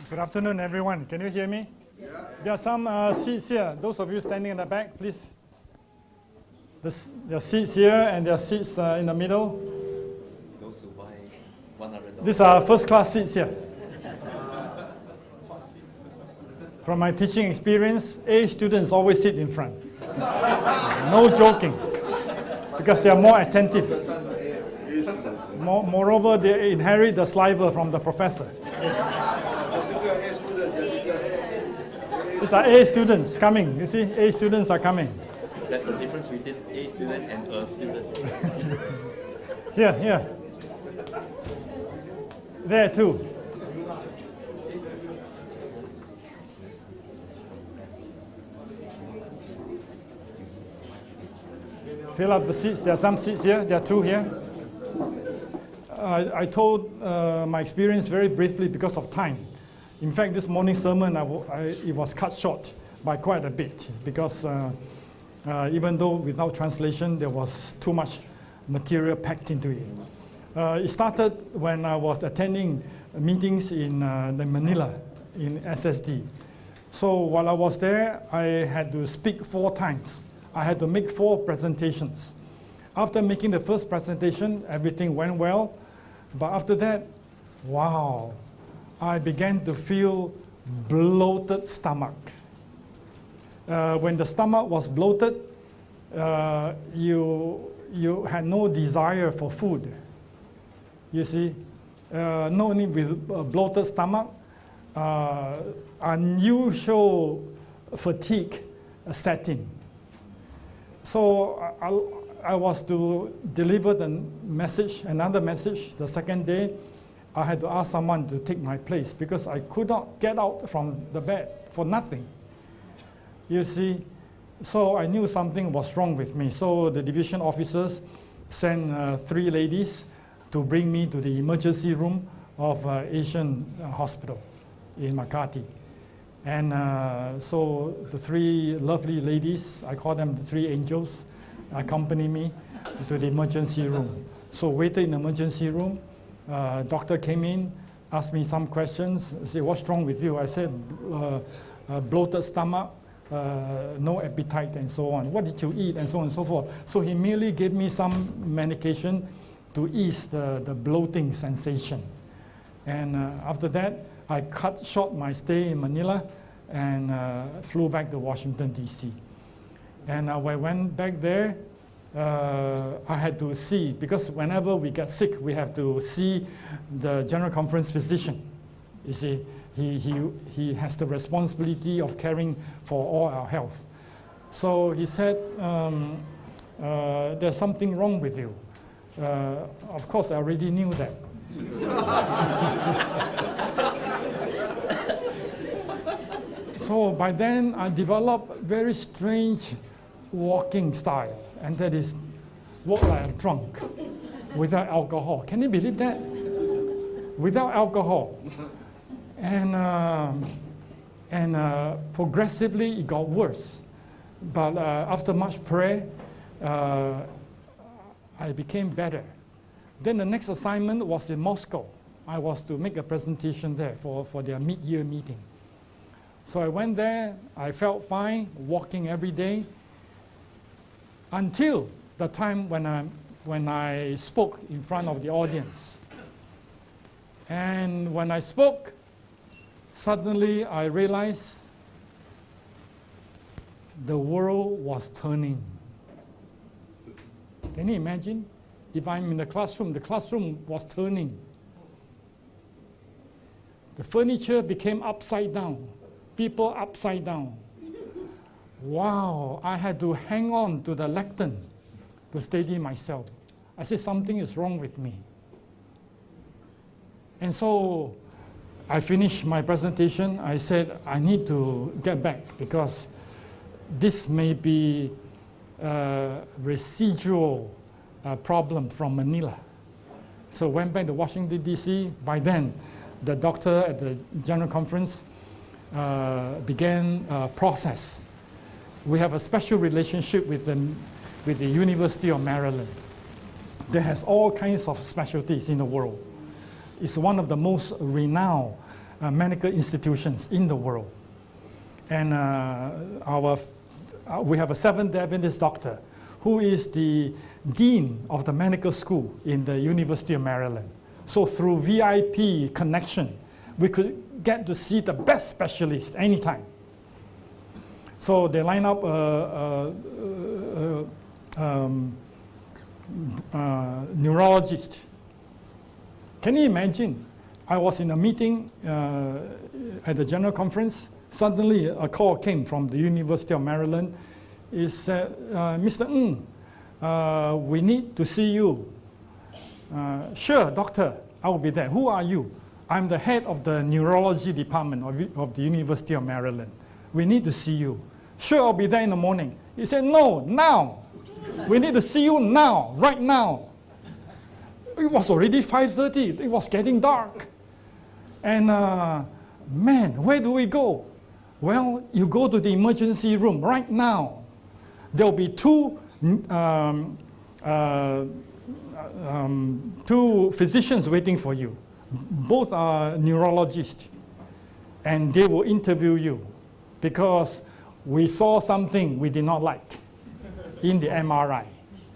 Good afternoon, everyone. Can you hear me? Yeah. There are some seats here. Those of you standing in the back, please. There are seats here and there are seats in the middle. Those who buy $100. These are first-class seats here. From my teaching experience, A students always sit in front. No joking. Because they are more attentive. Moreover, they inherit the saliva from the professor. These are A students coming. You see, A students are coming. That's the difference between A student and a student. Here. There too. Fill up the seats. There are some seats here. There are two here. I told my experience very briefly because of time. In fact, this morning's sermon, it was cut short by quite a bit because even though without translation, there was too much material packed into it. It started when I was attending meetings in Manila, in SSD. So while I was there, I had to speak 4 times. I had to make 4 presentations. After making the first presentation, everything went well. But after that, wow, I began to feel bloated stomach. When the stomach was bloated, you had no desire for food. You see, not only with a bloated stomach, unusual fatigue set in. So I was to deliver another message the second day. I had to ask someone to take my place because I could not get out from the bed for nothing. You see, so I knew something was wrong with me. So the division officers sent 3 ladies to bring me to the emergency room of Asian Hospital in Makati. And so the 3 lovely ladies, I call them the 3 angels, accompanied me to the emergency room. So waited in the emergency room. Doctor came in, asked me some questions, said, "What's wrong with you?" I said, bloated stomach, no appetite, and so on. "What did you eat?" and so on and so forth. So he merely gave me some medication to ease the bloating sensation. And after that, I cut short my stay in Manila and flew back to Washington, D.C. And when I went back there, I had to see, because whenever we get sick, we have to see the General Conference physician. You see, he has the responsibility of caring for all our health. So he said, "There's something wrong with you." Of course, I already knew that. So by then, I developed very strange walking style, and that is walk like a drunk without alcohol. Can you believe that? Without alcohol. And progressively it got worse. But after much prayer, I became better. Then the next assignment was in Moscow. I was to make a presentation there for their mid-year meeting. So I went there, I felt fine, walking every day, until the time when I spoke in front of the audience. And when I spoke, suddenly I realized the world was turning. Can you imagine? If I'm in the classroom was turning. The furniture became upside down, people upside down. Wow, I had to hang on to the lectern to steady myself. I said, something is wrong with me. And so I finished my presentation. I said, I need to get back because this may be a residual problem from Manila. So went back to Washington, D.C. By then, the doctor at the General Conference began a process. We have a special relationship with the University of Maryland that has all kinds of specialties in the world. It's one of the most renowned medical institutions in the world. And we have a Seventh-day Adventist doctor who is the dean of the medical school in the University of Maryland. So through VIP connection, we could get to see the best specialists anytime. So they line up neurologist. Can you imagine? I was in a meeting at the general conference. Suddenly a call came from the University of Maryland. It said, Mr. Ng, we need to see you. Sure, doctor, I will be there. Who are you? I'm the head of the neurology department of the University of Maryland. We need to see you. Sure, I'll be there in the morning. He said, no, now. We need to see you now, right now. It was already 5:30. It was getting dark. And man, where do we go? Well, you go to the emergency room right now. There'll be two physicians waiting for you. Both are neurologists. And they will interview you because we saw something we did not like in the MRI.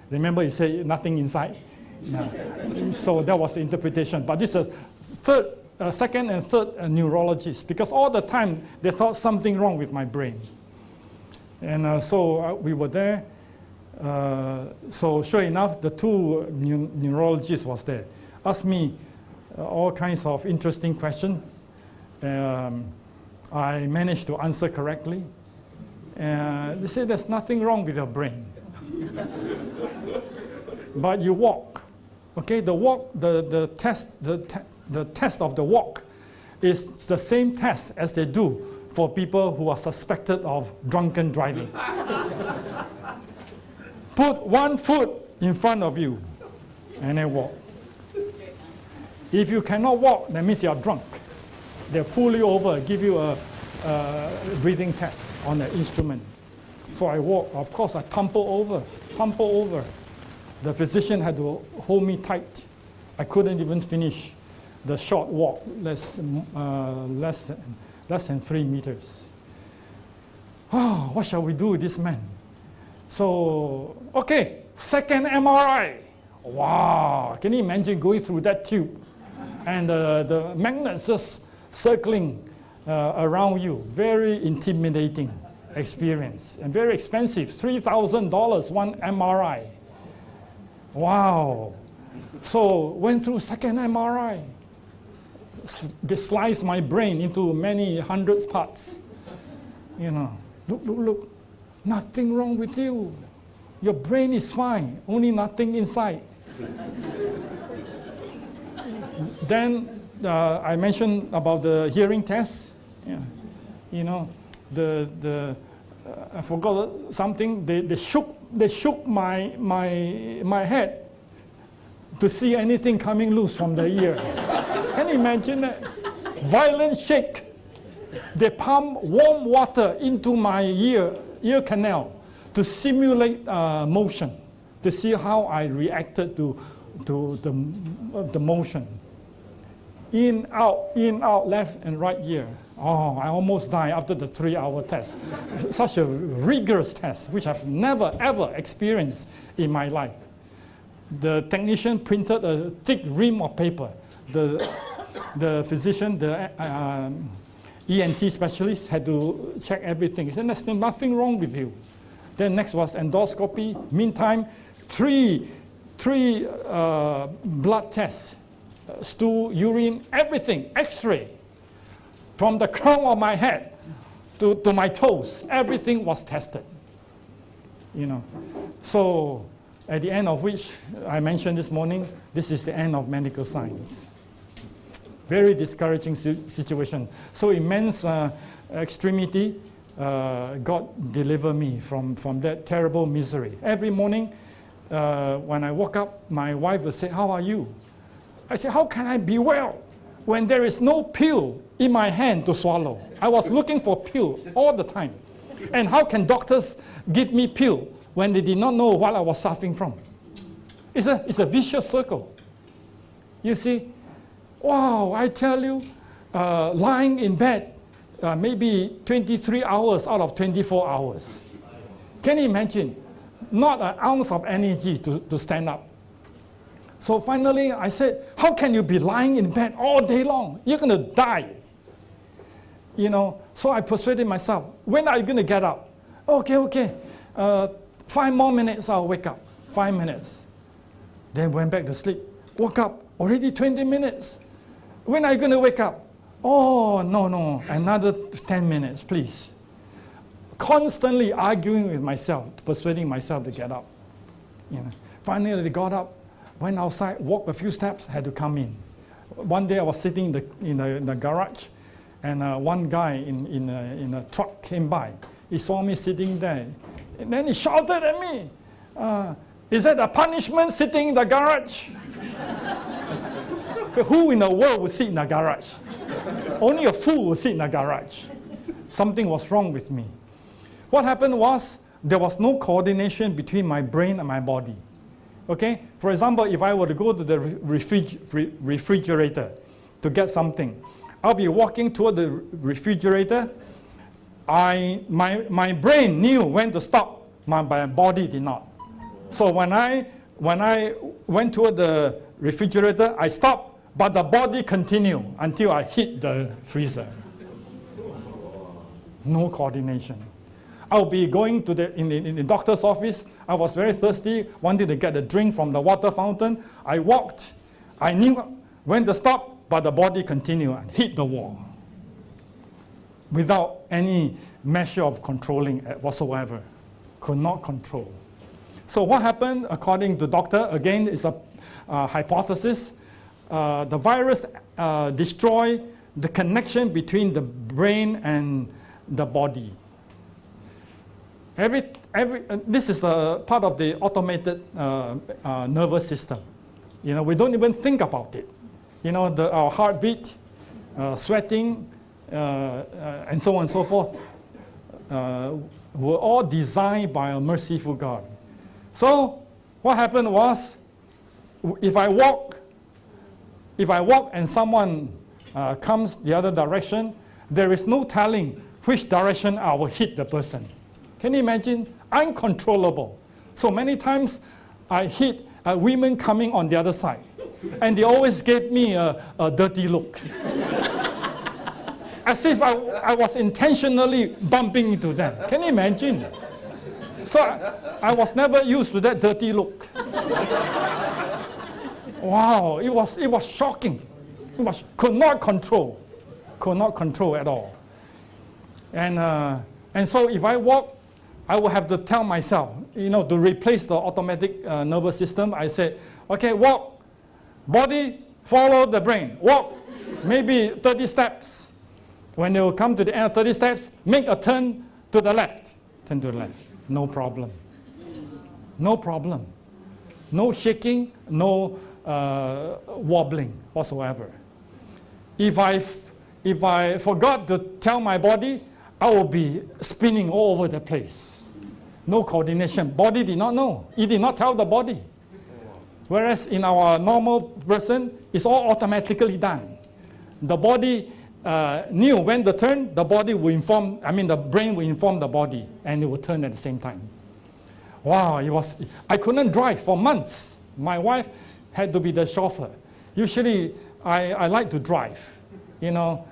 Remember, you said nothing inside? Yeah. So that was the interpretation. But this is second and third neurologists, because all the time they thought something wrong with my brain. And so we were there. So sure enough, the two neurologists was there. Asked me all kinds of interesting questions. I managed to answer correctly. They said there's nothing wrong with your brain. But you walk. Okay, the test of the walk is the same test as they do for people who are suspected of drunken driving. Put one foot in front of you and then walk. If you cannot walk, that means you're drunk. They'll pull you over, give you a breathing test on the instrument. So I walk. Of course, I tumble over. The physician had to hold me tight. I couldn't even finish the short walk, less than 3 meters. Oh, what shall we do with this man? So, okay, second MRI. Wow, can you imagine going through that tube? And the magnets just circling around you. Very intimidating experience and very expensive, $3,000 one MRI. Wow. So went through second MRI. They sliced my brain into many hundreds parts. You know, look, nothing wrong with you. Your brain is fine, only nothing inside. Then I mentioned about the hearing test. Yeah. You know, I forgot something. They shook my head to see anything coming loose from the ear. Can you imagine that? Violent shake. They pump warm water into my ear canal to simulate motion, to see how I reacted to the motion. In, out, left and right ear. Oh, I almost died after the 3-hour test. Such a rigorous test, which I've never, ever experienced in my life. The technician printed a thick ream of paper. The physician, the ENT specialist had to check everything. He said, there's nothing wrong with you. Then next was endoscopy. Meantime, three blood tests, stool, urine, everything, X-ray. From the crown of my head to my toes, everything was tested. You know, so at the end of which I mentioned this morning, this is the end of medical science. Very discouraging situation. So immense extremity, God deliver me from that terrible misery. Every morning when I woke up, my wife would say, how are you? I said, how can I be well when there is no pill in my hand to swallow? I was looking for pill all the time. And how can doctors give me pill when they did not know what I was suffering from? It's a vicious circle. You see, wow, I tell you, lying in bed maybe 23 hours out of 24 hours. Can you imagine? Not an ounce of energy to stand up. So finally I said, how can you be lying in bed all day long? You're going to die. You know, so I persuaded myself, when are you going to get up? Okay. 5 more minutes, I'll wake up. 5 minutes. Then went back to sleep. Woke up, already 20 minutes. When are you going to wake up? Oh, no, another 10 minutes, please. Constantly arguing with myself, persuading myself to get up. You know. Finally, I got up, went outside, walked a few steps, had to come in. One day I was sitting in the garage, and one guy in a truck came by. He saw me sitting there, and then he shouted at me, is that a punishment sitting in the garage? But who in the world would sit in the garage? Only a fool would sit in the garage. Something was wrong with me. What happened was, there was no coordination between my brain and my body. Okay? For example, if I were to go to the refrigerator to get something, I'll be walking toward the refrigerator. My brain knew when to stop, my body did not. So when I went toward the refrigerator, I stopped, but the body continued until I hit the freezer. No coordination. I'll be going to in the doctor's office. I was very thirsty, wanted to get a drink from the water fountain. I walked. I knew when to stop, but the body continued and hit the wall without any measure of controlling whatsoever. Could not control. So what happened, according to doctor, again, is a hypothesis. The virus destroyed the connection between the brain and the body. This is a part of the automated nervous system. You know, we don't even think about it. You know, our heartbeat, sweating, and so on and so forth, were all designed by a merciful God. So what happened was, if I walk and someone comes the other direction, there is no telling which direction I will hit the person. Can you imagine? Uncontrollable. So many times I hit women coming on the other side, and they always gave me a dirty look. As if I was intentionally bumping into them. Can you imagine? So I was never used to that dirty look. Wow, it was shocking. Could not control at all. And so if I walk, I will have to tell myself, you know, to replace the automatic nervous system. I said, okay, walk, body, follow the brain. Walk, maybe 30 steps. When you come to the end of 30 steps, make a turn to the left. Turn to the left. No problem. No problem. No shaking, no wobbling whatsoever. If I forgot to tell my body, I will be spinning all over the place. No coordination. Body did not know. It did not tell the body. Whereas in our normal person, it's all automatically done. The body knew when to turn, the brain will inform the body, and it will turn at the same time. Wow, I couldn't drive for months. My wife had to be the chauffeur. Usually, I like to drive. You know,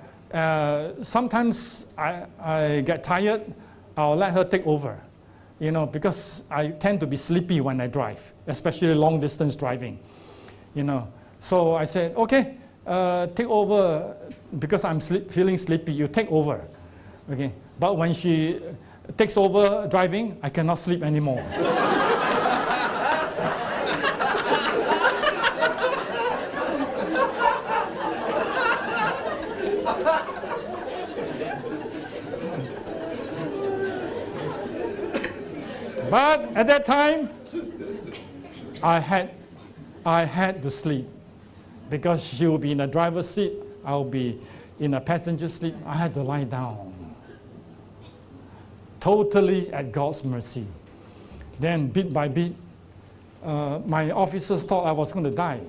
sometimes I get tired, I'll let her take over. You know, because I tend to be sleepy when I drive, especially long distance driving. You know, so I said, okay, take over, because I'm feeling sleepy, you take over. Okay, but when she takes over driving, I cannot sleep anymore. But at that time, I had to sleep, because she will be in the driver's seat, I'll be in a passenger seat. I had to lie down, totally at God's mercy. Then bit by bit, my officers thought I was going to die,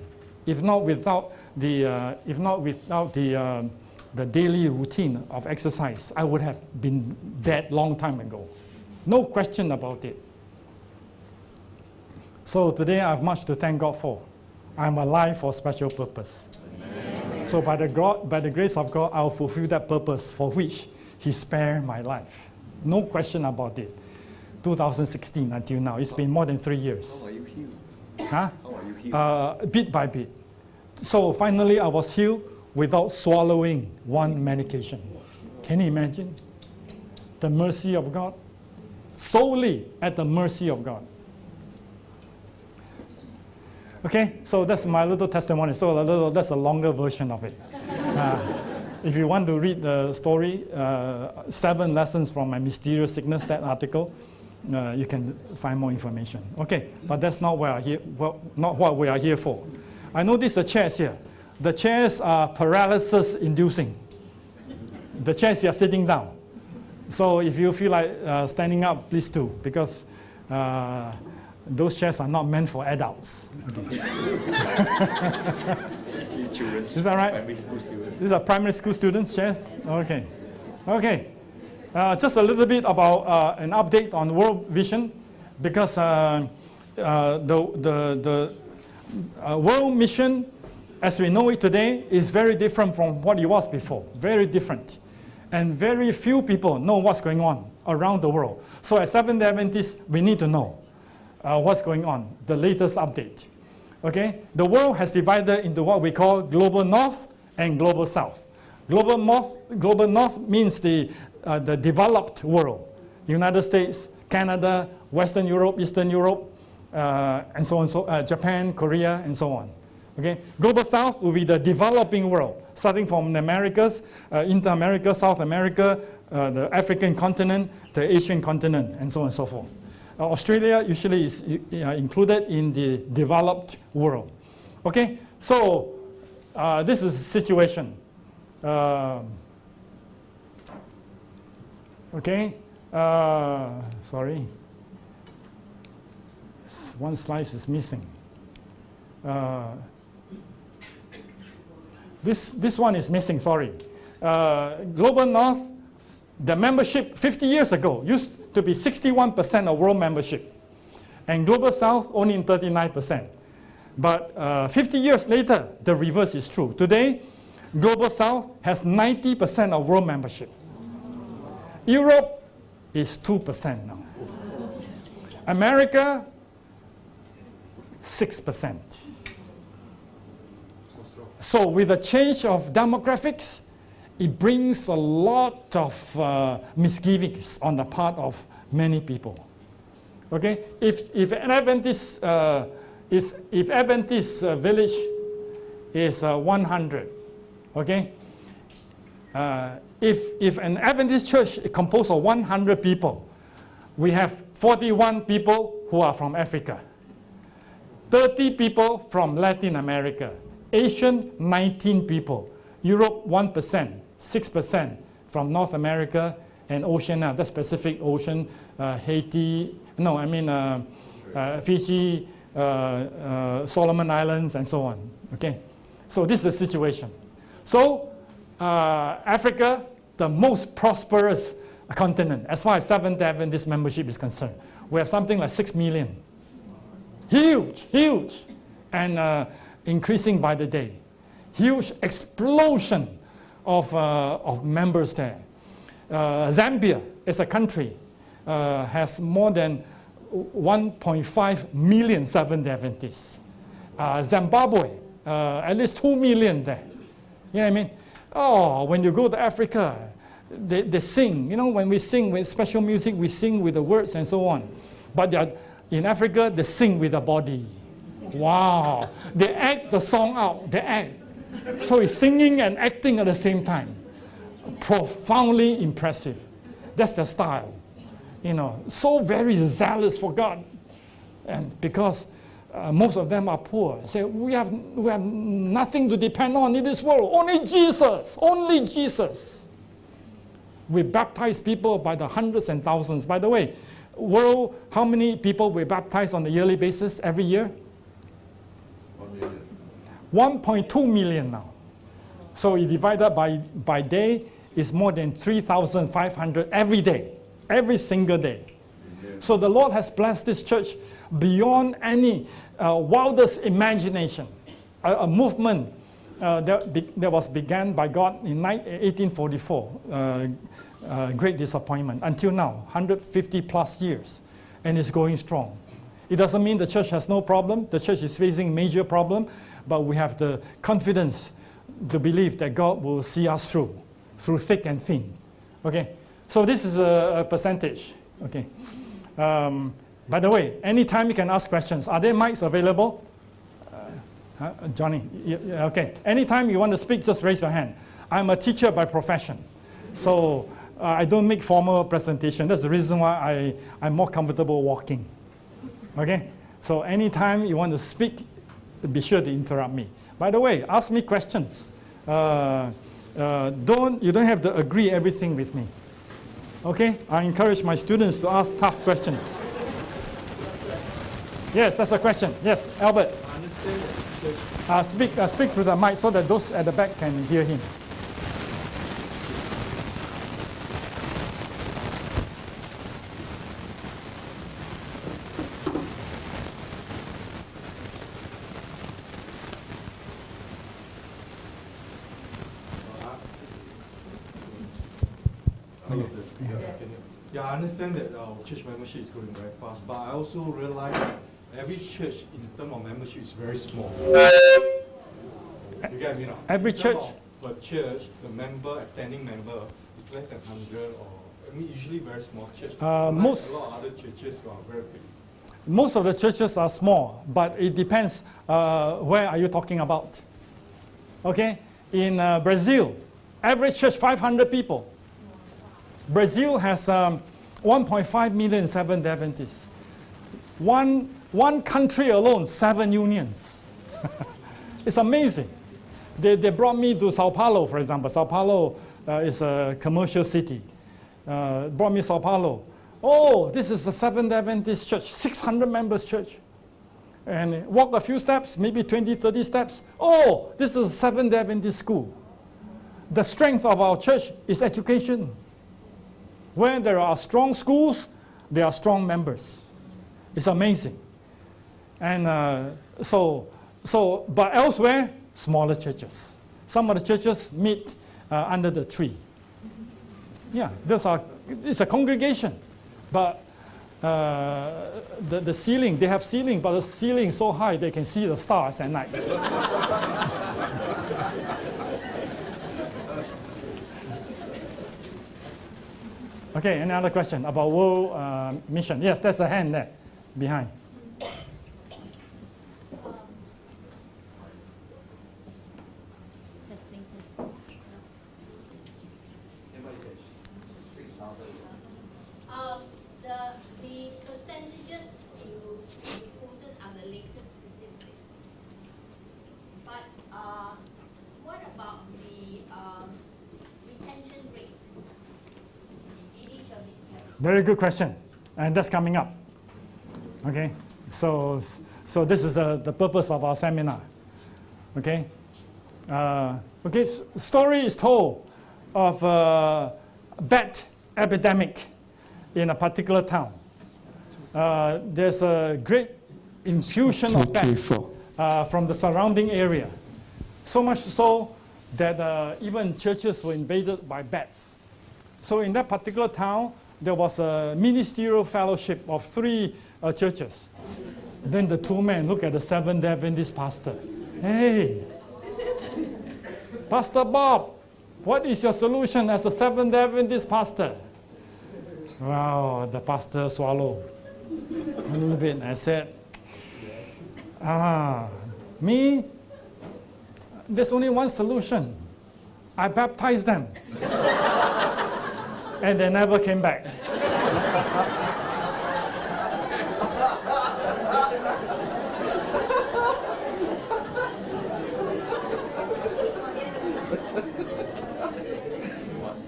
if not without the the daily routine of exercise, I would have been dead long time ago. No question about it. So today I have much to thank God for. I'm alive for a special purpose. Amen. So by the grace of God, I'll fulfill that purpose for which He spared my life. No question about it. 2016 until now. It's been more than 3 years. How are you healed? Huh? How are you healed? Bit by bit. So finally I was healed without swallowing one medication. Can you imagine? The mercy of God. Solely at the mercy of God. Okay, so that's my little testimony. So that's a longer version of it. If you want to read the story, 7 lessons from my mysterious sickness, that article, you can find more information. Okay, but that's not not what we are here for. I notice the chairs here. The chairs are paralysis inducing. The chairs you are sitting down. So if you feel like standing up, please do, because those chairs are not meant for adults. Okay. Is that right? Primary school students. These are primary school students' chairs? Okay. Okay. Just a little bit about an update on World Vision, because the World Mission, as we know it today, is very different from what it was before. Very different. And very few people know what's going on around the world. So as Seventh-day Adventists, we need to know what's going on, the latest update. Okay? The world has divided into what we call Global North and Global South. Global North means the developed world. United States, Canada, Western Europe, Eastern Europe, and so on, Japan, Korea, and so on. Okay? Global South will be the developing world, starting from the Americas, into America, South America, the African continent, the Asian continent, and so on and so forth. Australia usually is included in the developed world. Okay? So, this is the situation. Okay? Sorry. One slice is missing. This one is missing, sorry. Global North, the membership 50 years ago used to be 61% of world membership. And Global South only in 39%. But 50 years later, the reverse is true. Today, Global South has 90% of world membership. Europe is 2% now. America, 6%. So with the change of demographics, it brings a lot of misgivings on the part of many people. Okay, if an Adventist village is 100, okay, if an Adventist church is composed of 100 people, we have 41 people who are from Africa, 30 people from Latin America, Asian 19 people, Europe 1%, 6% from North America and Oceania, that's Pacific Ocean, Haiti, no, I mean Fiji, Solomon Islands, and so on. Okay, so this is the situation. So Africa, the most prosperous continent, as far as Seventh-day Adventist membership is concerned, we have something like 6 million. Huge, huge, and increasing by the day. Huge explosion of members there. Zambia is a country, has more than 1.5 million Seventh-day Adventists. Zimbabwe, at least 2 million there. You know what I mean? Oh, when you go to Africa, they sing. You know, when we sing with special music, we sing with the words and so on. But in Africa, they sing with the body. Wow. They act the song out. They act. So it's singing and acting at the same time. Profoundly impressive. That's their style. You know, so very zealous for God. And because most of them are poor. Say, we have nothing to depend on in this world. Only Jesus. Only Jesus. We baptize people by the hundreds and thousands. By the way, world, how many people we baptize on a yearly basis every year? 1.2 million now. So you divide that by day, it's more than 3,500 every day, every single day. So the Lord has blessed this church beyond any wildest imagination. A movement that was began by God in 1844, great disappointment, until now, 150 plus years, and it's going strong. It doesn't mean the church has no problem. The church is facing major problem, but we have the confidence to believe that God will see us through thick and thin. Okay, so this is a percentage. Okay. By the way, anytime you can ask questions. Are there mics available? Johnny, okay. Anytime you want to speak, just raise your hand. I'm a teacher by profession, so I don't make formal presentation. That's the reason why I'm more comfortable walking. Okay, so anytime you want to speak, be sure to interrupt me. By the way, ask me questions. You don't have to agree everything with me. Okay, I encourage my students to ask tough questions. Yes, that's a question. Yes, Albert. Speak to the mic so that those at the back can hear him. Yeah, I understand that our church membership is growing very fast, but I also realize that every church in terms of membership is very small. You get me now? Every church? Per church, the attending member is less than 100, or usually very small church. Most a lot of other churches who are very big. Most of the churches are small, but it depends where are you talking about. Okay, in Brazil, average church 500 people. Brazil has 1.5 million Seventh-day Adventists. One country alone, 7 unions. It's amazing. They brought me to Sao Paulo, for example. Sao Paulo is a commercial city. Brought me Sao Paulo. Oh, this is a Seventh-day Adventist church, 600 members church. And walk a few steps, maybe 20, 30 steps. Oh, this is a Seventh-day Adventist school. The strength of our church is education. Where there are strong schools, there are strong members. It's amazing. And but elsewhere, smaller churches. Some of the churches meet under the tree. Yeah, it's a congregation. But the ceiling, they have ceiling, but the ceiling is so high they can see the stars at night. Okay, any other question about world mission? Yes, there's a hand there, behind. Testing. The percentages you quoted are the latest statistics. But what about the retention rate in each of these categories? Very good question, and that's coming up. Okay, so this is the purpose of our seminar. Okay, story is told of a bat epidemic in a particular town. There's a great infusion of bats from the surrounding area, so much so that even churches were invaded by bats. So in that particular town, there was a ministerial fellowship of 3 churches. Then the 2 men look at the Seventh-day Adventist pastor. Hey, Pastor Bob, what is your solution as a Seventh-day Adventist pastor? Wow, the pastor swallowed a little bit. I said, me, there's only one solution. I baptized them. And they never came back.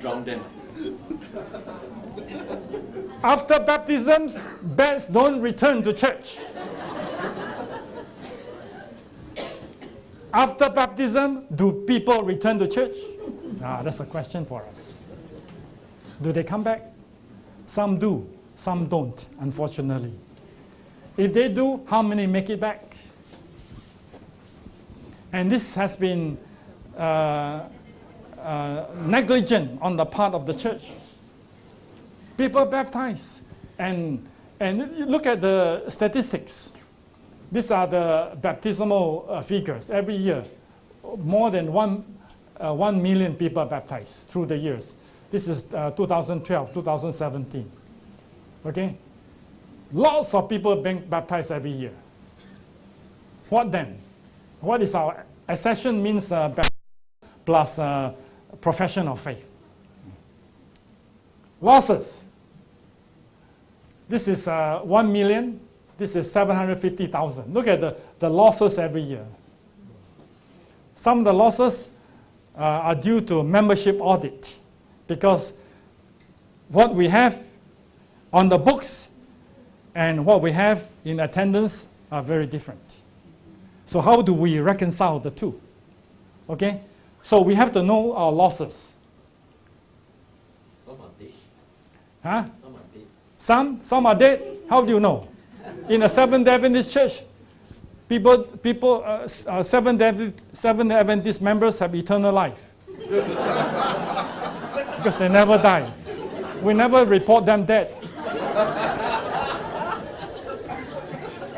Drown them. After baptisms, bats don't return to church. After baptism, do people return to church? That's a question for us. Do they come back? Some do, some don't, unfortunately. If they do, how many make it back? And this has been negligent on the part of the church. People baptize, and look at the statistics. These are the baptismal figures every year. More than 1 million people baptized through the years. This is 2012, 2017. Okay? Lots of people being baptized every year. What then? What is our accession? Means plus profession of faith. Losses. This is 1 million. This is 750,000. Look at the losses every year. Some of the losses are due to membership audit, because what we have on the books and what we have in attendance are very different. So how do we reconcile the two? Okay? So we have to know our losses. Some are dead. Huh? Some are dead. Some are dead. How do you know? In a Seventh-day Adventist church, Seventh-day Adventist members have eternal life. Because they never die. We never report them dead.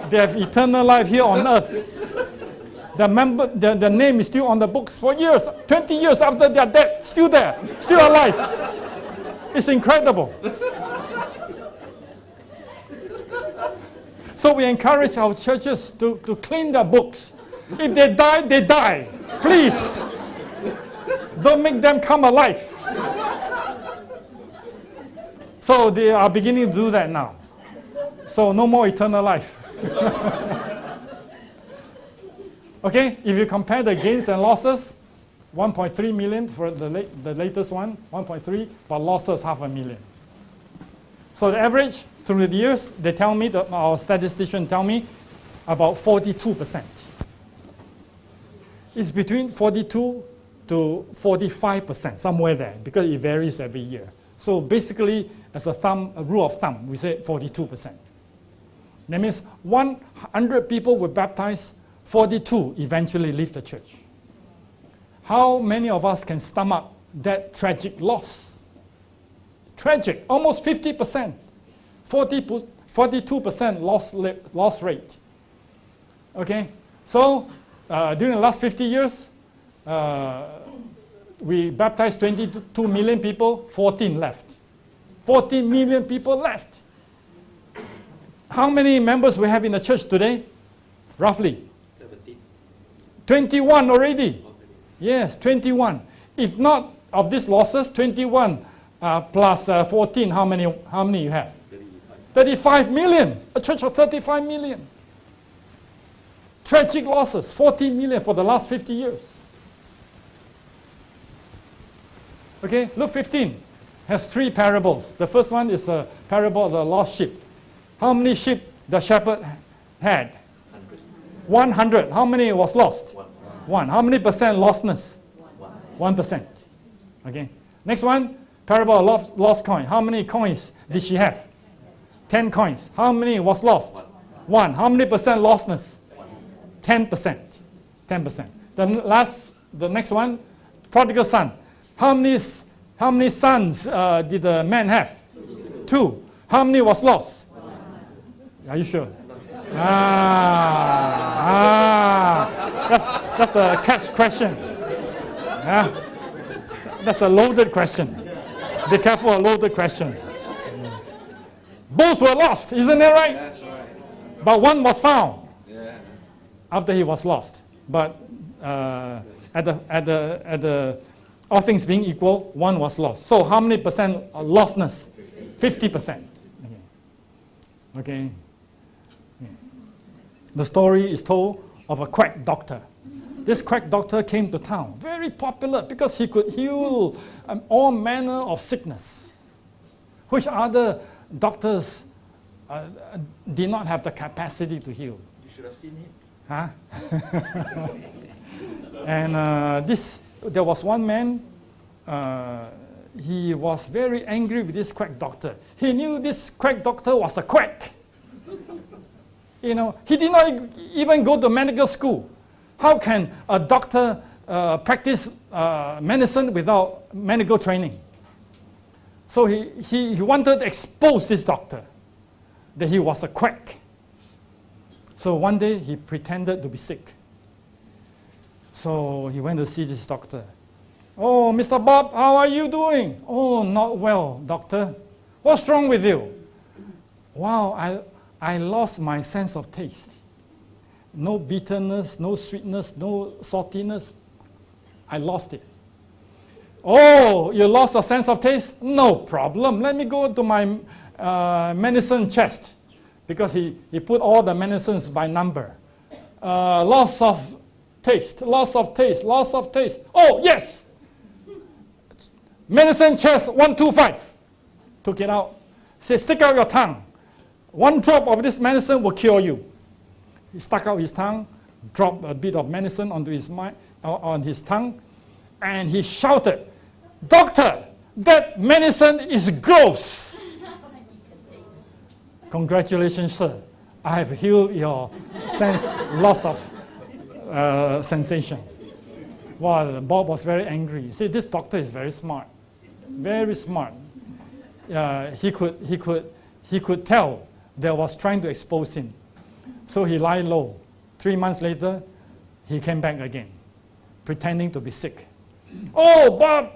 They have eternal life here on earth. The name is still on the books for years, 20 years after they are dead, still there, still alive. It's incredible. So we encourage our churches to clean their books. If they die, they die. Please, don't make them come alive. So they are beginning to do that now. So no more eternal life. Okay, if you compare the gains and losses, 1.3 million for the latest one, 1.3, but losses 500,000. So the average through the years, they tell me, our statisticians tell me, about 42%. It's between 42 to 45%, somewhere there, because it varies every year. So basically, as a rule of thumb, we say 42%. That means 100 people were baptized, 42 eventually leave the church. How many of us can stomach that tragic loss? Tragic, almost 50%. 42% loss rate. Okay, so during the last 50 years, we baptized 22 million people, 14 left. 14 million people left. How many members we have in the church today? Roughly? 17. 21 already. Yes, 21. If not of these losses, 21 plus 14, how many you have? 35 million. A church of 35 million. Tragic losses, 14 million for the last 50 years. Okay, Luke 15 has 3 parables. The first one is a parable of the lost sheep. How many sheep the shepherd had? 100. How many was lost? 1. How many percent lostness? 1%. Okay. Next one, parable of lost coin. How many coins did she have? 10 coins. How many was lost? 1. How many percent lostness? 10%. 10%. The next one, prodigal son. How many sons did the man have? 2. How many was lost? Are you sure? That's a catch question. That's a loaded question. Be careful, a loaded question. Both were lost, isn't that right? That's right. But one was found Yeah. after he was lost. But at the all things being equal, one was lost. So how many percent lostness? 50%. Okay. The story is told of a quack doctor. This quack doctor came to town, very popular because he could heal all manner of sickness, which other doctors did not have the capacity to heal. You should have seen him. Huh? And there was one man, he was very angry with this quack doctor. He knew this quack doctor was a quack. He did not even go to medical school. How can a doctor practice medicine without medical training? So he wanted to expose this doctor that he was a quack. So one day he pretended to be sick. So he went to see this doctor. Oh, Mr. Bob, how are you doing? Oh, not well, doctor. What's wrong with you? Wow, I lost my sense of taste. No bitterness, no sweetness, no saltiness. I lost it. Oh, you lost your sense of taste? No problem. Let me go to my medicine chest. Because he put all the medicines by number. Loss of taste, loss of taste, loss of taste. Oh, yes! Medicine chest 125. Took it out. Said, stick out your tongue. One drop of this medicine will cure you. He stuck out his tongue, dropped a bit of medicine onto on his tongue, and he shouted, Doctor, that medicine is gross. Congratulations, sir. I have healed your loss of sensation. Well, Bob was very angry. See, this doctor is very smart. Very smart. He could tell they was trying to expose him. So he lied low. 3 months later, he came back again, pretending to be sick. Oh, Bob,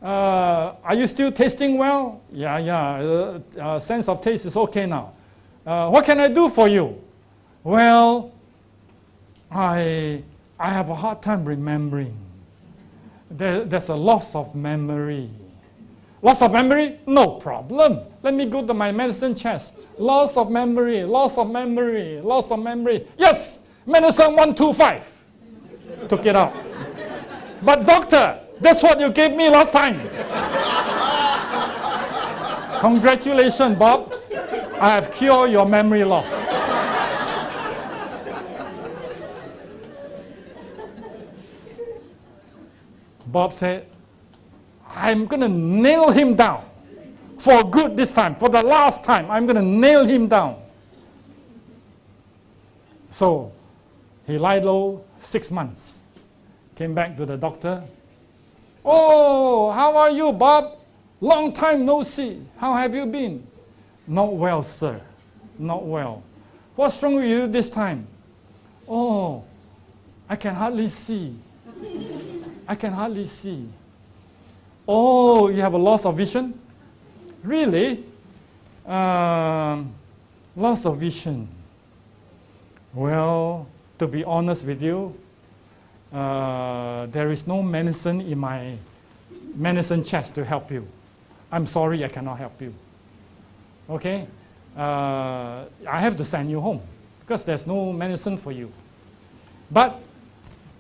are you still tasting well? Yeah. Sense of taste is okay now. What can I do for you? Well, I have a hard time remembering. There's a loss of memory. Loss of memory? No problem. Let me go to my medicine chest. Loss of memory, loss of memory, loss of memory. Yes, medicine 125. Took it out. But doctor, that's what you gave me last time. Congratulations, Bob. I have cured your memory loss. Bob said, I'm going to nail him down for good this time. For the last time, I'm going to nail him down. So he lied low 6 months. Came back to the doctor. Oh, how are you, Bob? Long time no see. How have you been? Not well, sir. Not well. What's wrong with you this time? Oh, I can hardly see. I can hardly see. Oh, you have a loss of vision? Really? Loss of vision. Well, to be honest with you, there is no medicine in my medicine chest to help you. I'm sorry, I cannot help you. Okay? I have to send you home because there's no medicine for you. But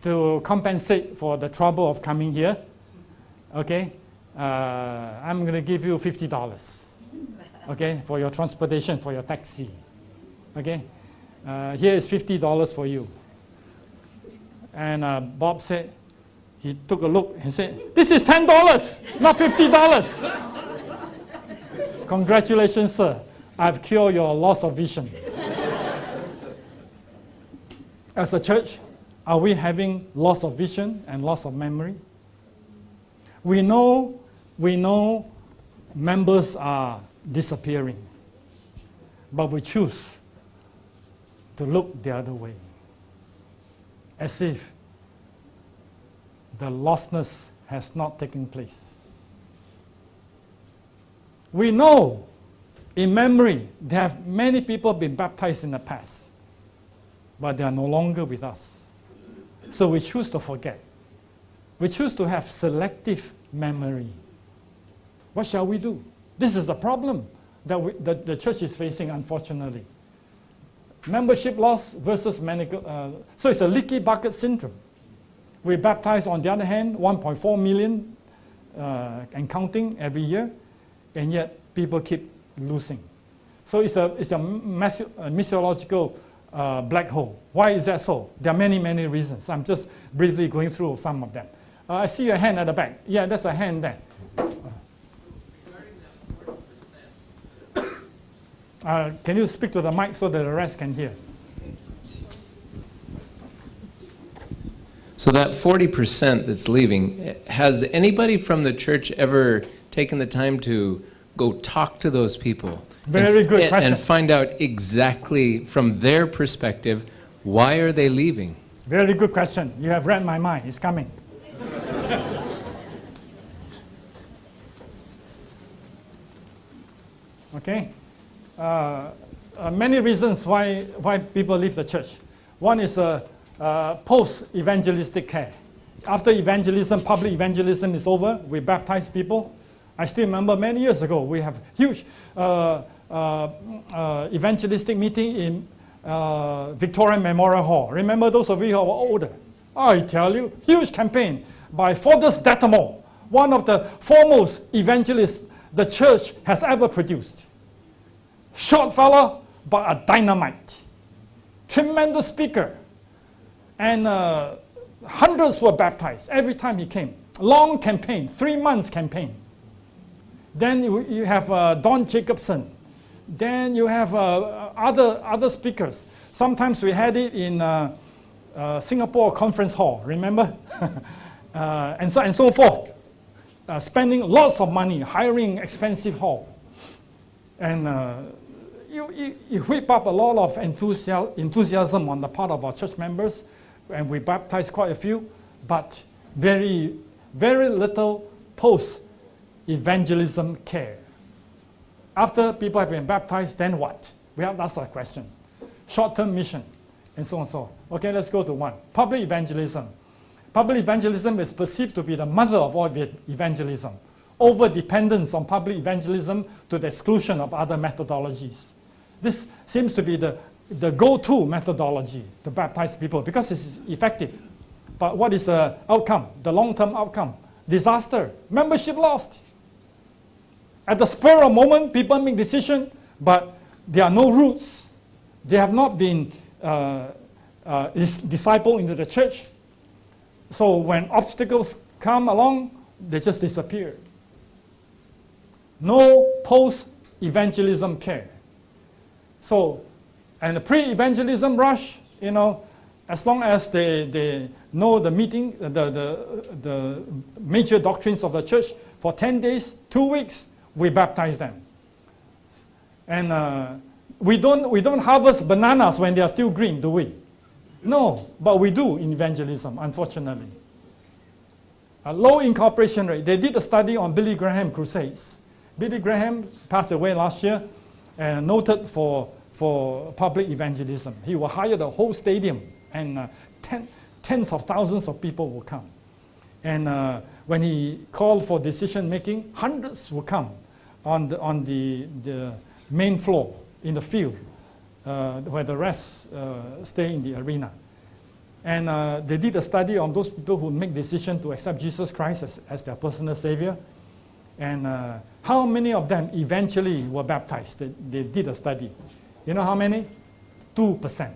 to compensate for the trouble of coming here, okay, I'm going to give you $50, okay, for your transportation, for your taxi. Okay? Here is $50 for you. And Bob said, he took a look and said, this is $10, not $50. Congratulations, sir. I've cured your loss of vision. As a church, are we having loss of vision and loss of memory? We know members are disappearing, but we choose to look the other way, as if the lostness has not taken place. We know in memory there have many people been baptized in the past, but they are no longer with us. So we choose to forget. We choose to have selective memory. What shall we do? This is the problem that the church is facing, unfortunately. Membership loss versus medical. So it's a leaky bucket syndrome. We baptize, on the other hand, 1.4 million and counting every year, and yet people keep losing. So it's a missiological black hole. Why is that so? There are many, many reasons. I'm just briefly going through some of them. I see a hand at the back. Yeah, there's a hand there. Can you speak to the mic so that the rest can hear? So that 40% that's leaving, has anybody from the church ever taken the time to go talk to those people? Very good question. And find out exactly from their perspective, why are they leaving? Very good question. You have read my mind. It's coming. Okay. Many reasons why people leave the church. One is post-evangelistic care. After evangelism, public evangelism is over, we baptize people. I still remember many years ago, we have huge evangelistic meeting in Victoria Memorial Hall. Remember those of you who are older? I tell you, huge campaign by Forrest Detamore, one of the foremost evangelists the church has ever produced. Short fellow, but a dynamite. Tremendous speaker. And hundreds were baptized every time he came. Long campaign, 3 months campaign. Then you have Don Jacobson. Then you have other speakers. Sometimes we had it in Singapore Conference Hall, remember? and so forth. Spending lots of money, hiring expensive hall. And you whip up a lot of enthusiasm on the part of our church members, and we baptized quite a few, but very, very little post-evangelism care. After people have been baptized, then what? We have to ask that question. Short-term mission, and so on and so on. Okay, let's go to one. Public evangelism. Public evangelism is perceived to be the mother of all evangelism. Over-dependence on public evangelism to the exclusion of other methodologies. This seems to be the go-to methodology to baptize people because it's effective. But what is the outcome, the long-term outcome? Disaster, membership lost. At the spur of moment, people make decisions, but there are no roots. They have not been discipled into the church. So when obstacles come along, they just disappear. No post-evangelism care. So, and the pre-evangelism rush, you know, as long as they know the meeting, the major doctrines of the church, for 10 days, 2 weeks, we baptize them. And we don't harvest bananas when they are still green, do we? No, but we do in evangelism, unfortunately. A low incorporation rate. They did a study on Billy Graham crusades. Billy Graham passed away last year and noted for public evangelism. He will hire the whole stadium and tens of thousands of people will come. And when he called for decision making, hundreds will come on the main floor in the field where the rest stay in the arena. And they did a study on those people who make decision to accept Jesus Christ as their personal savior. And how many of them eventually were baptized? They did a study. You know how many? 2%.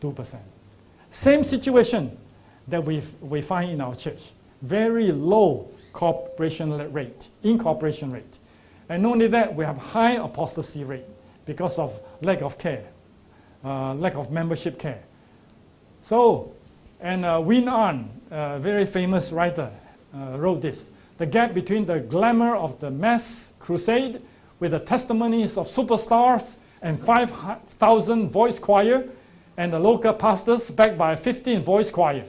2%. Same situation that we find in our church. Very low incorporation rate. And not only that, we have high apostasy rate because of lack of care, lack of membership care. So, and Win Arn, a very famous writer, wrote this. The gap between the glamour of the mass crusade with the testimonies of superstars and 5,000 voice choir and the local pastors backed by a 15 voice choir.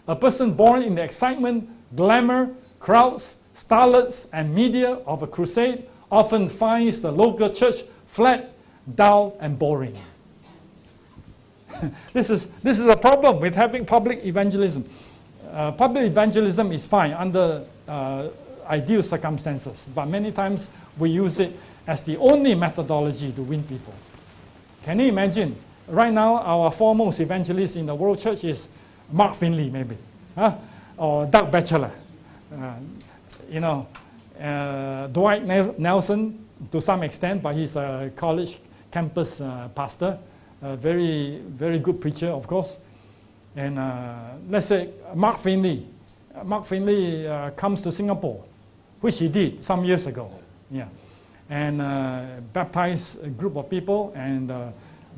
A person born in the excitement, glamour, crowds, starlets, and media of a crusade often finds the local church flat, dull, and boring. This is a problem with having public evangelism. Public evangelism is fine under ideal circumstances, but many times we use it as the only methodology to win people. Can you imagine? Right now, our foremost evangelist in the world church is Mark Finley, maybe, or Doug Batchelor. Dwight Nelson to some extent, but he's a college campus pastor. a very, very good preacher, of course. And let's say Mark Finley. Mark Finley comes to Singapore, which he did some years ago. Yeah. And baptized a group of people, and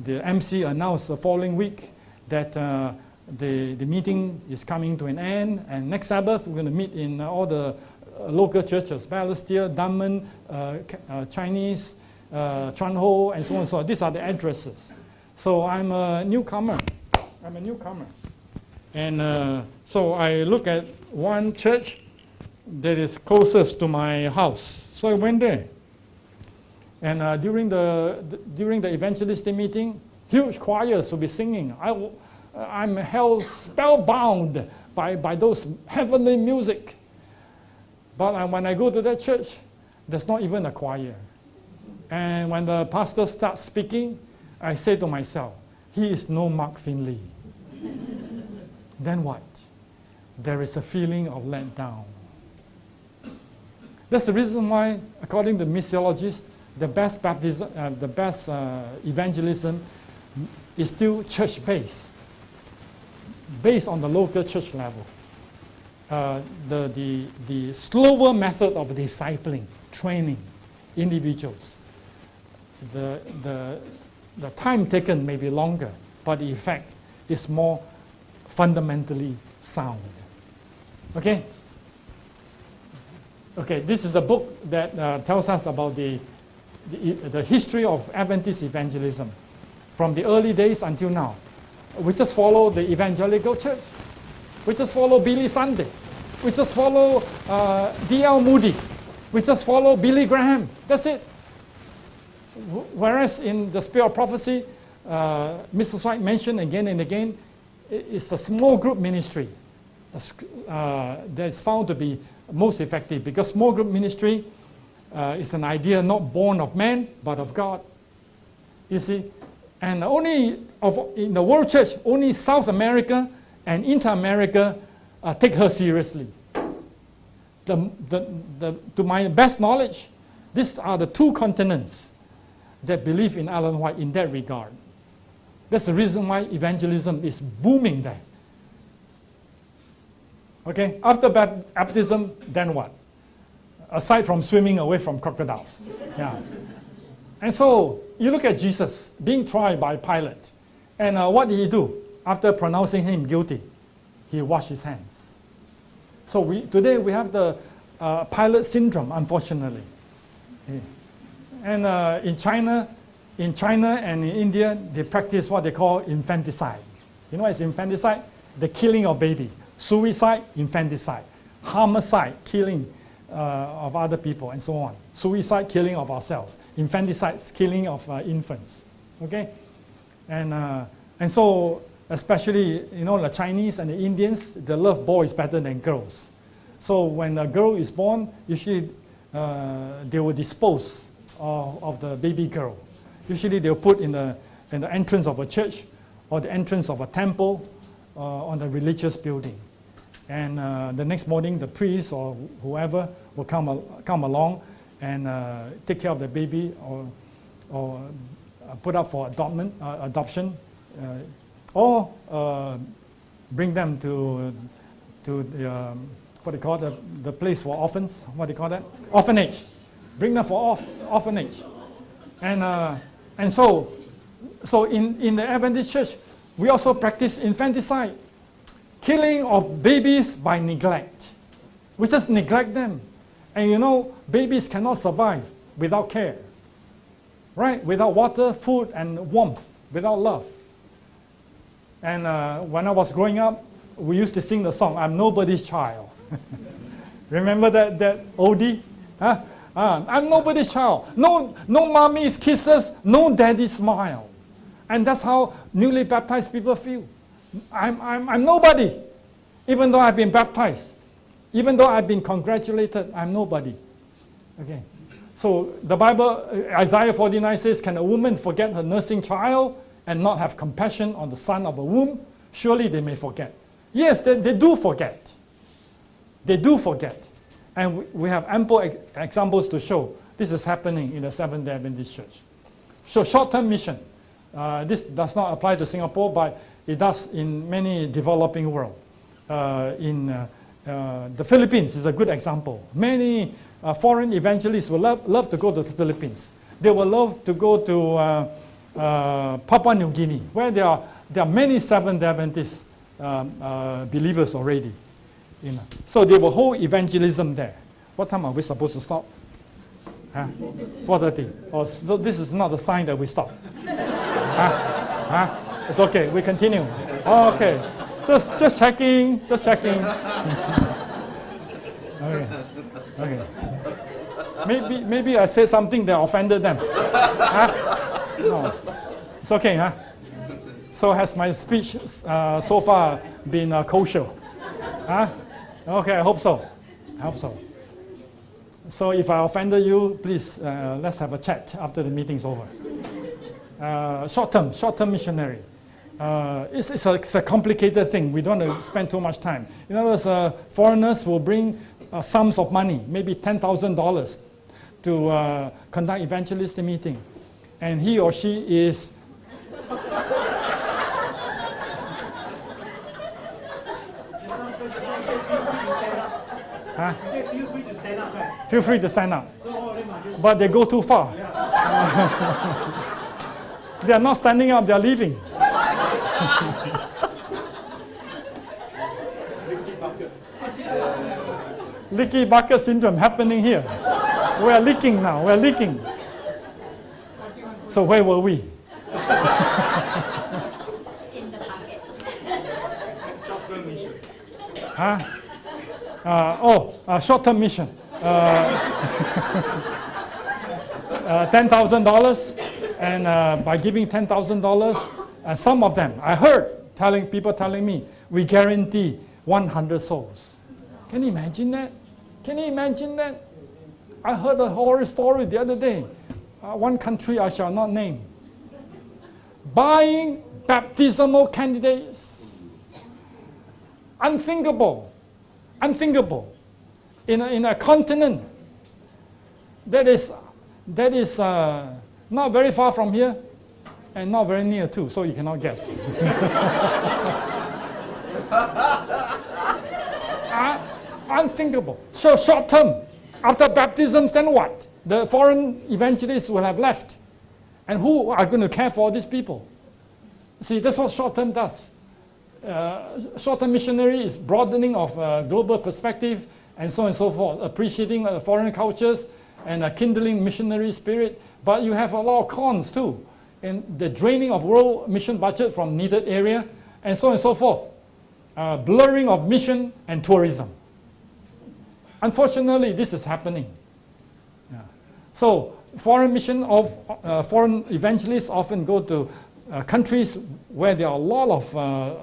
the MC announced the following week that the meeting is coming to an end, and next Sabbath we're going to meet in all the local churches, Balestier, Dunman, Chinese, Chuan Ho, and so on and so on. These are the addresses. So I'm a newcomer. And so I look at one church that is closest to my house. So I went there. And during the evangelistic meeting, huge choirs will be singing. I'm held spellbound by those heavenly music. But when I go to that church, there's not even a choir. And when the pastor starts speaking, I say to myself, he is no Mark Finley. Then what? There is a feeling of let down. That's the reason why, according to missiologists, the best baptism, evangelism is still church-based, based on the local church level. The slower method of discipling, training individuals, the time taken may be longer, but the effect is more fundamentally sound. Okay? Okay, this is a book that tells us about the history of Adventist evangelism from the early days until now. We just follow the evangelical church. We just follow Billy Sunday. We just follow D.L. Moody. We just follow Billy Graham. That's it. Whereas in the Spirit of Prophecy, Mrs. White mentioned again and again, it's the small group ministry that's found to be most effective, because small group ministry is an idea not born of man, but of God. You see, and in the world church, only South America and Inter-America take her seriously. To my best knowledge, these are the two continents that believe in Ellen White in that regard. That's the reason why evangelism is booming there. Okay, after baptism, then what? Aside from swimming away from crocodiles. Yeah. And so, you look at Jesus being tried by Pilate. And what did he do? After pronouncing him guilty, he washed his hands. So today we have the Pilate syndrome, unfortunately. Yeah. And in China and in India, they practice what they call infanticide. You know what is infanticide? The killing of baby. Suicide, infanticide. Homicide, killing of other people, and so on. Suicide, killing of ourselves. Infanticide, killing of infants. Okay? And so, especially, the Chinese and the Indians, they love boys better than girls. So when a girl is born, usually they will dispose of the baby girl. Usually they'll put in the entrance of a church or the entrance of a temple on the religious building. And the next morning, the priest or whoever will come along and take care of the baby or put up for adoption, or bring them to the, what do you call the place for orphans? What do you call that? Orphanage. Bring them for orphanage. And so in the Adventist church, we also practice infanticide. Killing of babies by neglect. We just neglect them. And babies cannot survive without care. Right? Without water, food, and warmth. Without love. And when I was growing up, we used to sing the song, I'm Nobody's Child. Remember that oldie? Huh? I'm nobody's child. No mommy's kisses, no daddy's smile. And that's how newly baptized people feel. I'm nobody. Even though I've been baptized. Even though I've been congratulated, I'm nobody. Okay. So the Bible, Isaiah 49 says, can a woman forget her nursing child and not have compassion on the son of a womb? Surely they may forget. Yes, they do forget. They do forget. And we have ample examples to show this is happening in the Seventh-day Adventist Church. So short-term mission. This does not apply to Singapore, but it does in many developing world. In the Philippines is a good example. Many foreign evangelists will love to go to the Philippines. They will love to go to Papua New Guinea, where there are many Seventh-day Adventist believers already. So they will hold evangelism there. What time are we supposed to stop? 4:30. Oh, so this is not a sign that we stop. It's okay. We continue. Oh, okay. Just checking. Just checking. Okay. Maybe I said something that offended them. No. It's okay, huh? So has my speech so far been kosher? Okay, I hope so. So if I offended you, please let's have a chat after the meeting's over. Short-term missionary. It's a complicated thing. We don't want to spend too much time. In other words, foreigners will bring sums of money, maybe $10,000, to conduct evangelistic meeting, and he or she is Feel free to stand up, guys. feel free to stand up. So all of them are just But they go too far. They are not standing up, they are leaving. Leaky bucket syndrome happening here. We are leaking now, we are leaking. So where were we? In the bucket. Short-term mission. Short-term mission. $10,000, and by giving $10,000, some of them, I heard people telling me, we guarantee 100 souls. Can you imagine that? I heard a horror story the other day. One country I shall not name, buying baptismal candidates. Unthinkable. In a continent that is not very far from here and not very near too, so you cannot guess. Unthinkable. So short term, after baptism, then what? The foreign evangelists will have left. And who are going to care for these people? See, that's what short term does. Short-term missionary is broadening of global perspective and so on and so forth, appreciating foreign cultures and kindling missionary spirit. But you have a lot of cons too, and the draining of world mission budget from needed area and so on and so forth. Blurring of mission and tourism. Unfortunately, this is happening. So foreign evangelists often go to countries where there are a lot of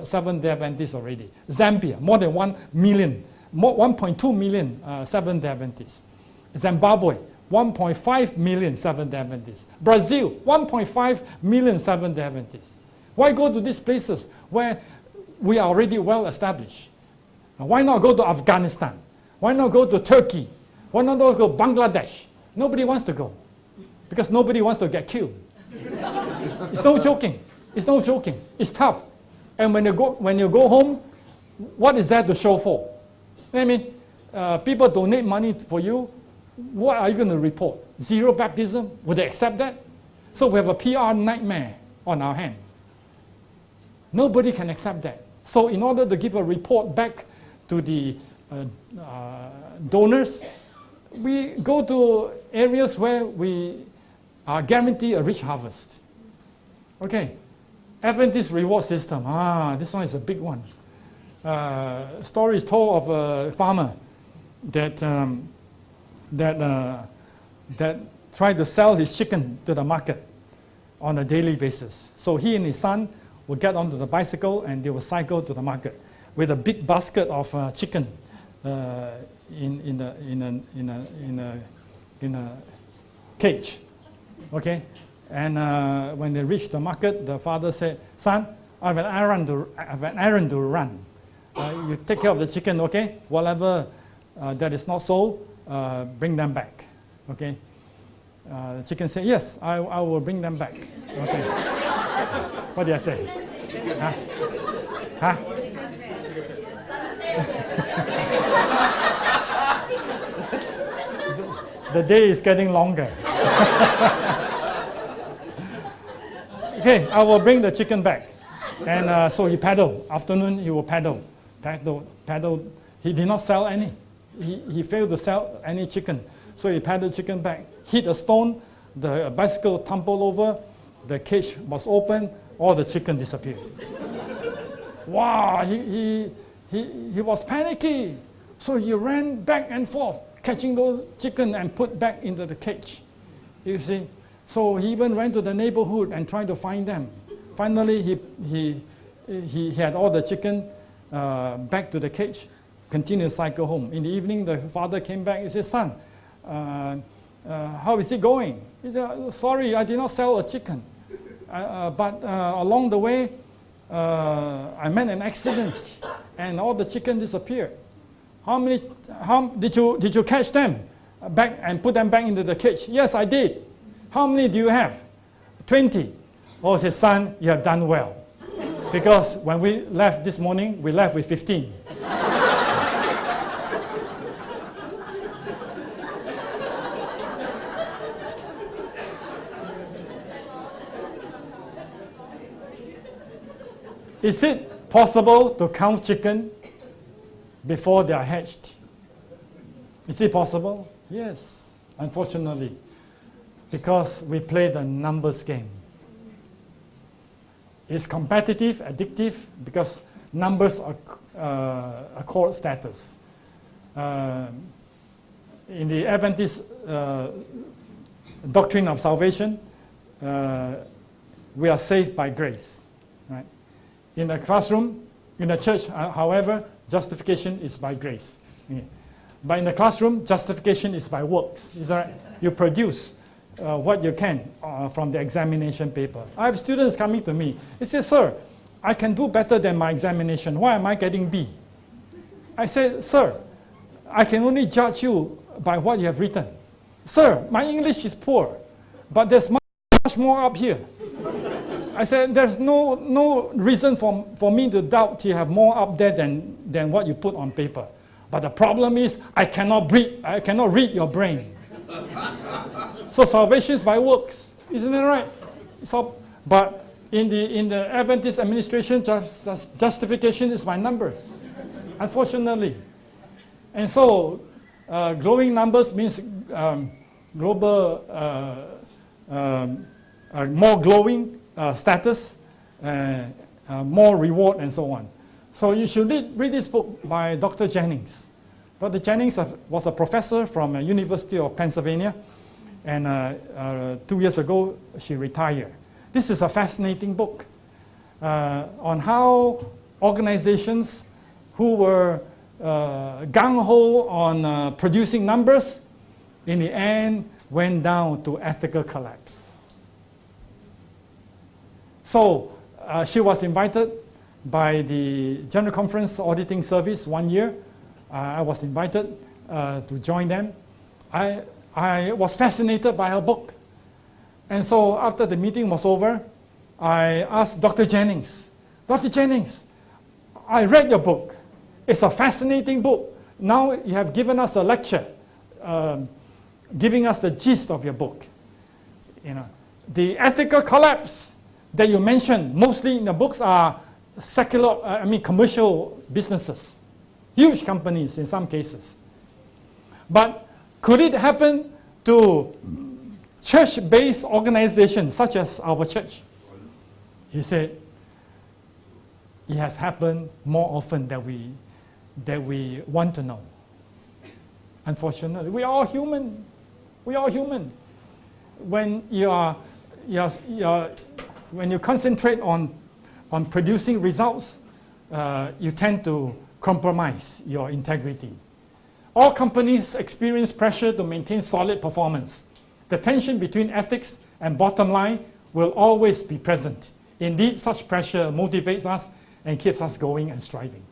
Seventh-day Adventists already. Zambia, more than 1.2 million Seventh-day Adventists. Zimbabwe, 1.5 million Seventh-day Adventists. Brazil, 1.5 million Seventh-day Adventists. Why go to these places where we are already well established? Why not go to Afghanistan? Why not go to Turkey? Why not go to Bangladesh? Nobody wants to go because nobody wants to get killed. It's no joking. It's tough. And when you go home, what is there to show for? I mean, people donate money for you. What are you going to report? Zero baptism? Would they accept that? So we have a PR nightmare on our hand. Nobody can accept that. So in order to give a report back to the donors, we go to areas where we are guaranteed a rich harvest. Okay, Adventist reward system. This one is a big one. Story is told of a farmer that tried to sell his chicken to the market on a daily basis. So he and his son would get onto the bicycle and they would cycle to the market with a big basket of chicken in a cage. Okay. And when they reached the market, the father said, "Son, I have an errand to run. You take care of the chicken, okay? Whatever that is not sold, bring them back." Okay. The chicken said, "Yes, I will bring them back." Okay. What did I say? Huh? The day is getting longer. Okay, I will bring the chicken back. And so he paddled. Afternoon, he will paddle. He did not sell any. He failed to sell any chicken. So he paddled chicken back, hit a stone, the bicycle tumbled over, the cage was open, all the chicken disappeared. Wow, he was panicky. So he ran back and forth, catching those chicken and put back into the cage. You see? So he even went to the neighborhood and tried to find them. Finally, he had all the chicken back to the cage, continued to cycle home. In the evening, the father came back. He said, son, how is it going? He said, sorry, I did not sell a chicken. But along the way, I met an accident, and all the chicken disappeared. How did you catch them back and put them back into the cage? Yes, I did. How many do you have? 20. Oh, he said, son, you have done well. Because when we left this morning, we left with 15. Is it possible to count chicken before they are hatched? Is it possible? Yes, unfortunately, because we play the numbers game. It's competitive, addictive, because numbers accord status. In the Adventist doctrine of salvation, we are saved by grace. Right? In the classroom, in the church, however, justification is by grace. Yeah. But in the classroom, justification is by works. Is that right? You produce what you can from the examination paper. I have students coming to me. They say, sir, I can do better than my examination. Why am I getting B? I said, sir, I can only judge you by what you have written. Sir, my English is poor, but there's much more up here. I said, there's no reason for me to doubt you have more up there than what you put on paper. But the problem is, I cannot read your brain. So salvation is by works, isn't it right? So, but in the Adventist administration, justification is by numbers, unfortunately. And so growing numbers means global, more glowing status, more reward, and so on. So you should read this book by Dr. Jennings. Dr. Jennings was a professor from University of Pennsylvania, and 2 years ago she retired. This is a fascinating book on how organizations who were gung-ho on producing numbers, in the end went down to ethical collapse. So she was invited by the General Conference Auditing Service 1 year. I was invited to join them. I was fascinated by her book. And so after the meeting was over, I asked Dr. Jennings, Dr. Jennings, I read your book. It's a fascinating book. Now you have given us a lecture, giving us the gist of your book. You know, the ethical collapse that you mentioned, mostly in the books, are commercial businesses, huge companies in some cases. But could it happen to church-based organizations such as our church? He said, it has happened more often than we want to know. Unfortunately, we are all human. We are all human. When when you concentrate on producing results, you tend to compromise your integrity. All companies experience pressure to maintain solid performance. The tension between ethics and bottom line will always be present. Indeed, such pressure motivates us and keeps us going and striving.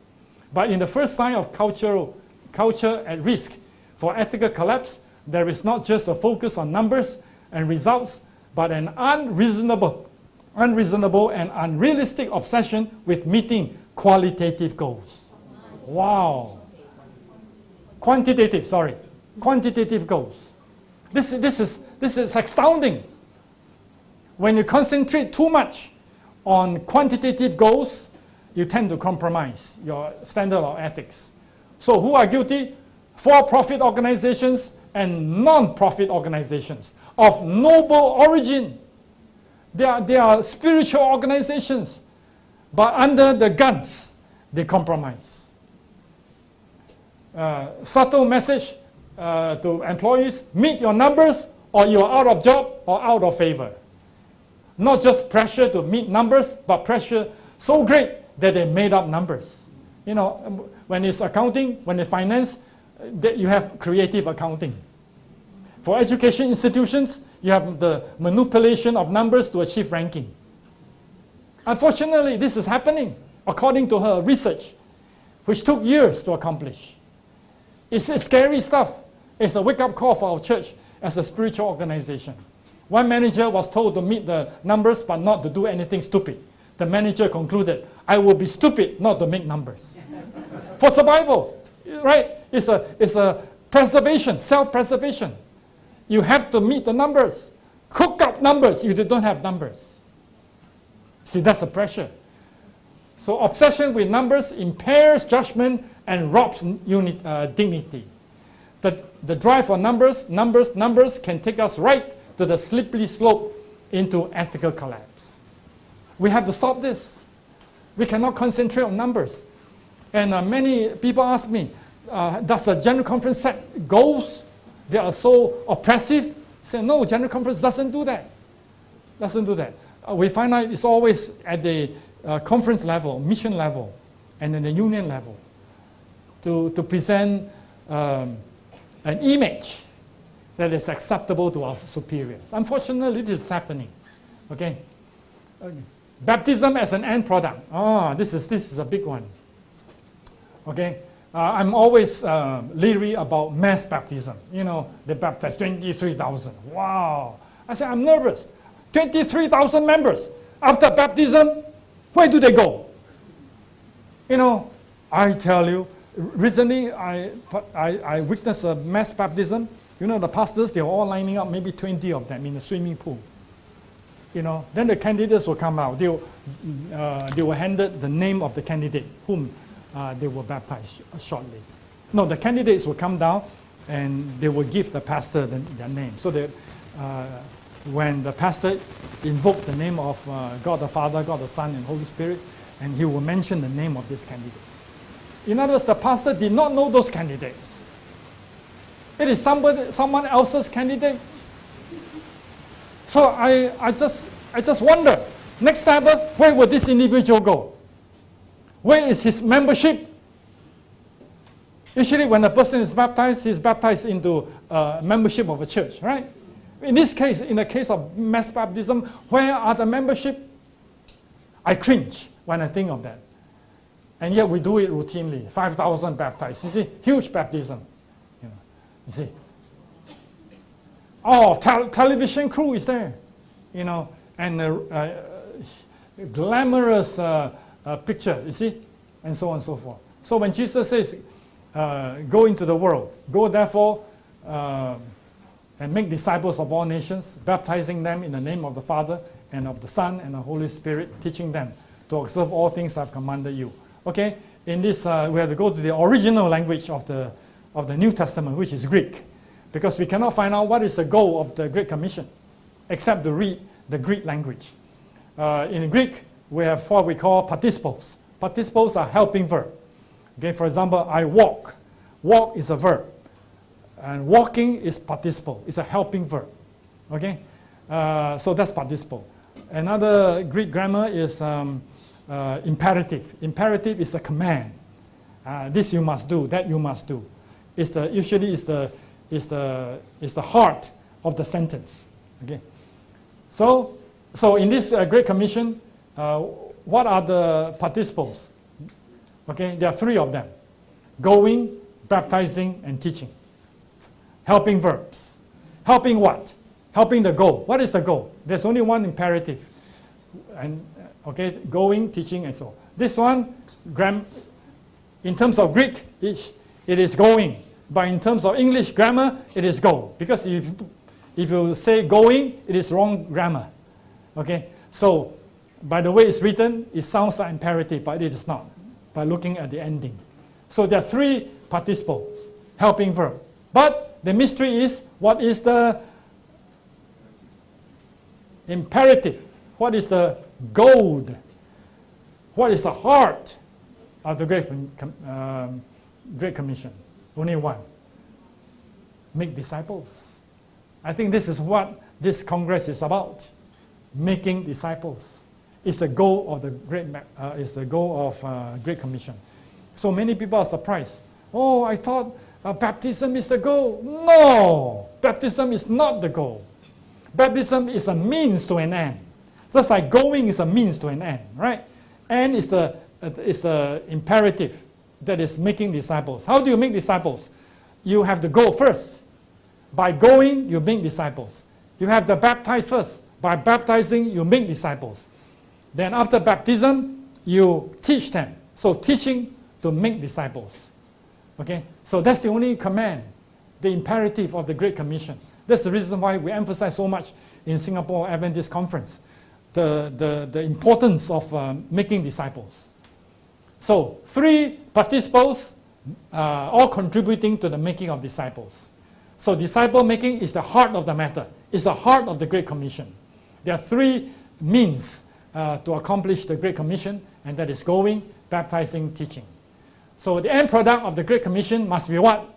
But in the first sign of culture at risk for ethical collapse, there is not just a focus on numbers and results, but an unreasonable unreasonable and unrealistic obsession with meeting qualitative goals. Wow. Quantitative goals. This is astounding. When you concentrate too much on quantitative goals, you tend to compromise your standard of ethics. So who are guilty? For-profit organizations and non-profit organizations of noble origin. They are spiritual organizations, but under the guns, they compromise. Subtle message to employees: meet your numbers or you're out of job or out of favor. Not just pressure to meet numbers, but pressure so great that they made up numbers. You know, when it's accounting, when it's finance, you have creative accounting. For education institutions, you have the manipulation of numbers to achieve ranking. Unfortunately, this is happening, according to her research, which took years to accomplish. It's scary stuff. It's a wake-up call for our church as a spiritual organization. One manager was told to meet the numbers but not to do anything stupid. The manager concluded, I will be stupid not to make numbers. For survival, right? It's a preservation, self-preservation. You have to meet the numbers. Cook up numbers if you don't have numbers. See, that's the pressure. So obsession with numbers impairs judgment and robs dignity. The drive for numbers can take us right to the slippery slope into ethical collapse. We have to stop this. We cannot concentrate on numbers. And many people ask me, does the General Conference set goals that are so oppressive? I say, no, General Conference doesn't do that. We find out it's always at the conference level, mission level, and then the union level to present an image that is acceptable to our superiors. Unfortunately, this is happening. Okay? Baptism as an end product. This is a big one. Okay? I'm always leery about mass baptism. You know, they baptize 23,000. Wow. I say, I'm nervous. 23,000 members. After baptism, where do they go? You know, I tell you, recently I witnessed a mass baptism. You know, the pastors, they were all lining up, maybe 20 of them in the swimming pool. You know, then the candidates will come out. They were handed the name of the candidate whom they will baptize shortly. No, the candidates will come down and they will give the pastor their name. So that when the pastor invoked the name of God the Father, God the Son, and Holy Spirit, and he will mention the name of this candidate. In other words, the pastor did not know those candidates. It is someone else's candidate. So I just wonder, next Sabbath, where will this individual go? Where is his membership? Usually when a person is baptized, he's baptized into membership of a church, right? In this case, in the case of mass baptism, where are the membership? I cringe when I think of that. And yet we do it routinely. 5,000 baptized. You see, huge baptism. You see. Television crew is there. You know, and glamorous picture, you see, and so on and so forth. So when Jesus says, go into the world, go therefore and make disciples of all nations, baptizing them in the name of the Father and of the Son and the Holy Spirit, teaching them to observe all things I've commanded you. Okay, in this we have to go to the original language of the New Testament, which is Greek, because we cannot find out what is the goal of the Great Commission, except to read the Greek language. In Greek, we have what we call participles. Participles are helping verb. Okay, for example, I walk. Walk is a verb. And walking is participle. It's a helping verb. Okay? So that's participle. Another Greek grammar is imperative. Imperative is a command. This you must do, that you must do. Usually it's the heart of the sentence. Okay? So in this Great Commission, what are the participles? Okay, there are three of them. Going, baptizing, and teaching. Helping verbs. Helping what? Helping the goal. What is the goal? There's only one imperative. And okay, going, teaching, and so on. This one, in terms of Greek, it is going. But in terms of English grammar, it is go. Because if you say going, it is wrong grammar. Okay? So, by the way it's written, it sounds like imperative, but it is not, by looking at the ending. So there are three participles, helping verb. But the mystery is, what is the imperative? What is the gold? What is the heart of the Great Commission? Only one. Make disciples. I think this is what this Congress is about. Making disciples. It's the goal of the Great Commission. So many people are surprised. Oh, I thought baptism is the goal. No! Baptism is not the goal. Baptism is a means to an end. Just like going is a means to an end, right? And is the imperative that is making disciples. How do you make disciples? You have to go first. By going, you make disciples. You have to baptize first. By baptizing, you make disciples. Then after baptism, you teach them. So teaching to make disciples. Okay? So that's the only command, the imperative of the Great Commission. That's the reason why we emphasize so much in Singapore Adventist Conference, the importance of making disciples. So, three participles all contributing to the making of disciples. So disciple making is the heart of the matter. It's the heart of the Great Commission. There are three means to accomplish the Great Commission, and that is going, baptizing, teaching. So the end product of the Great Commission must be what?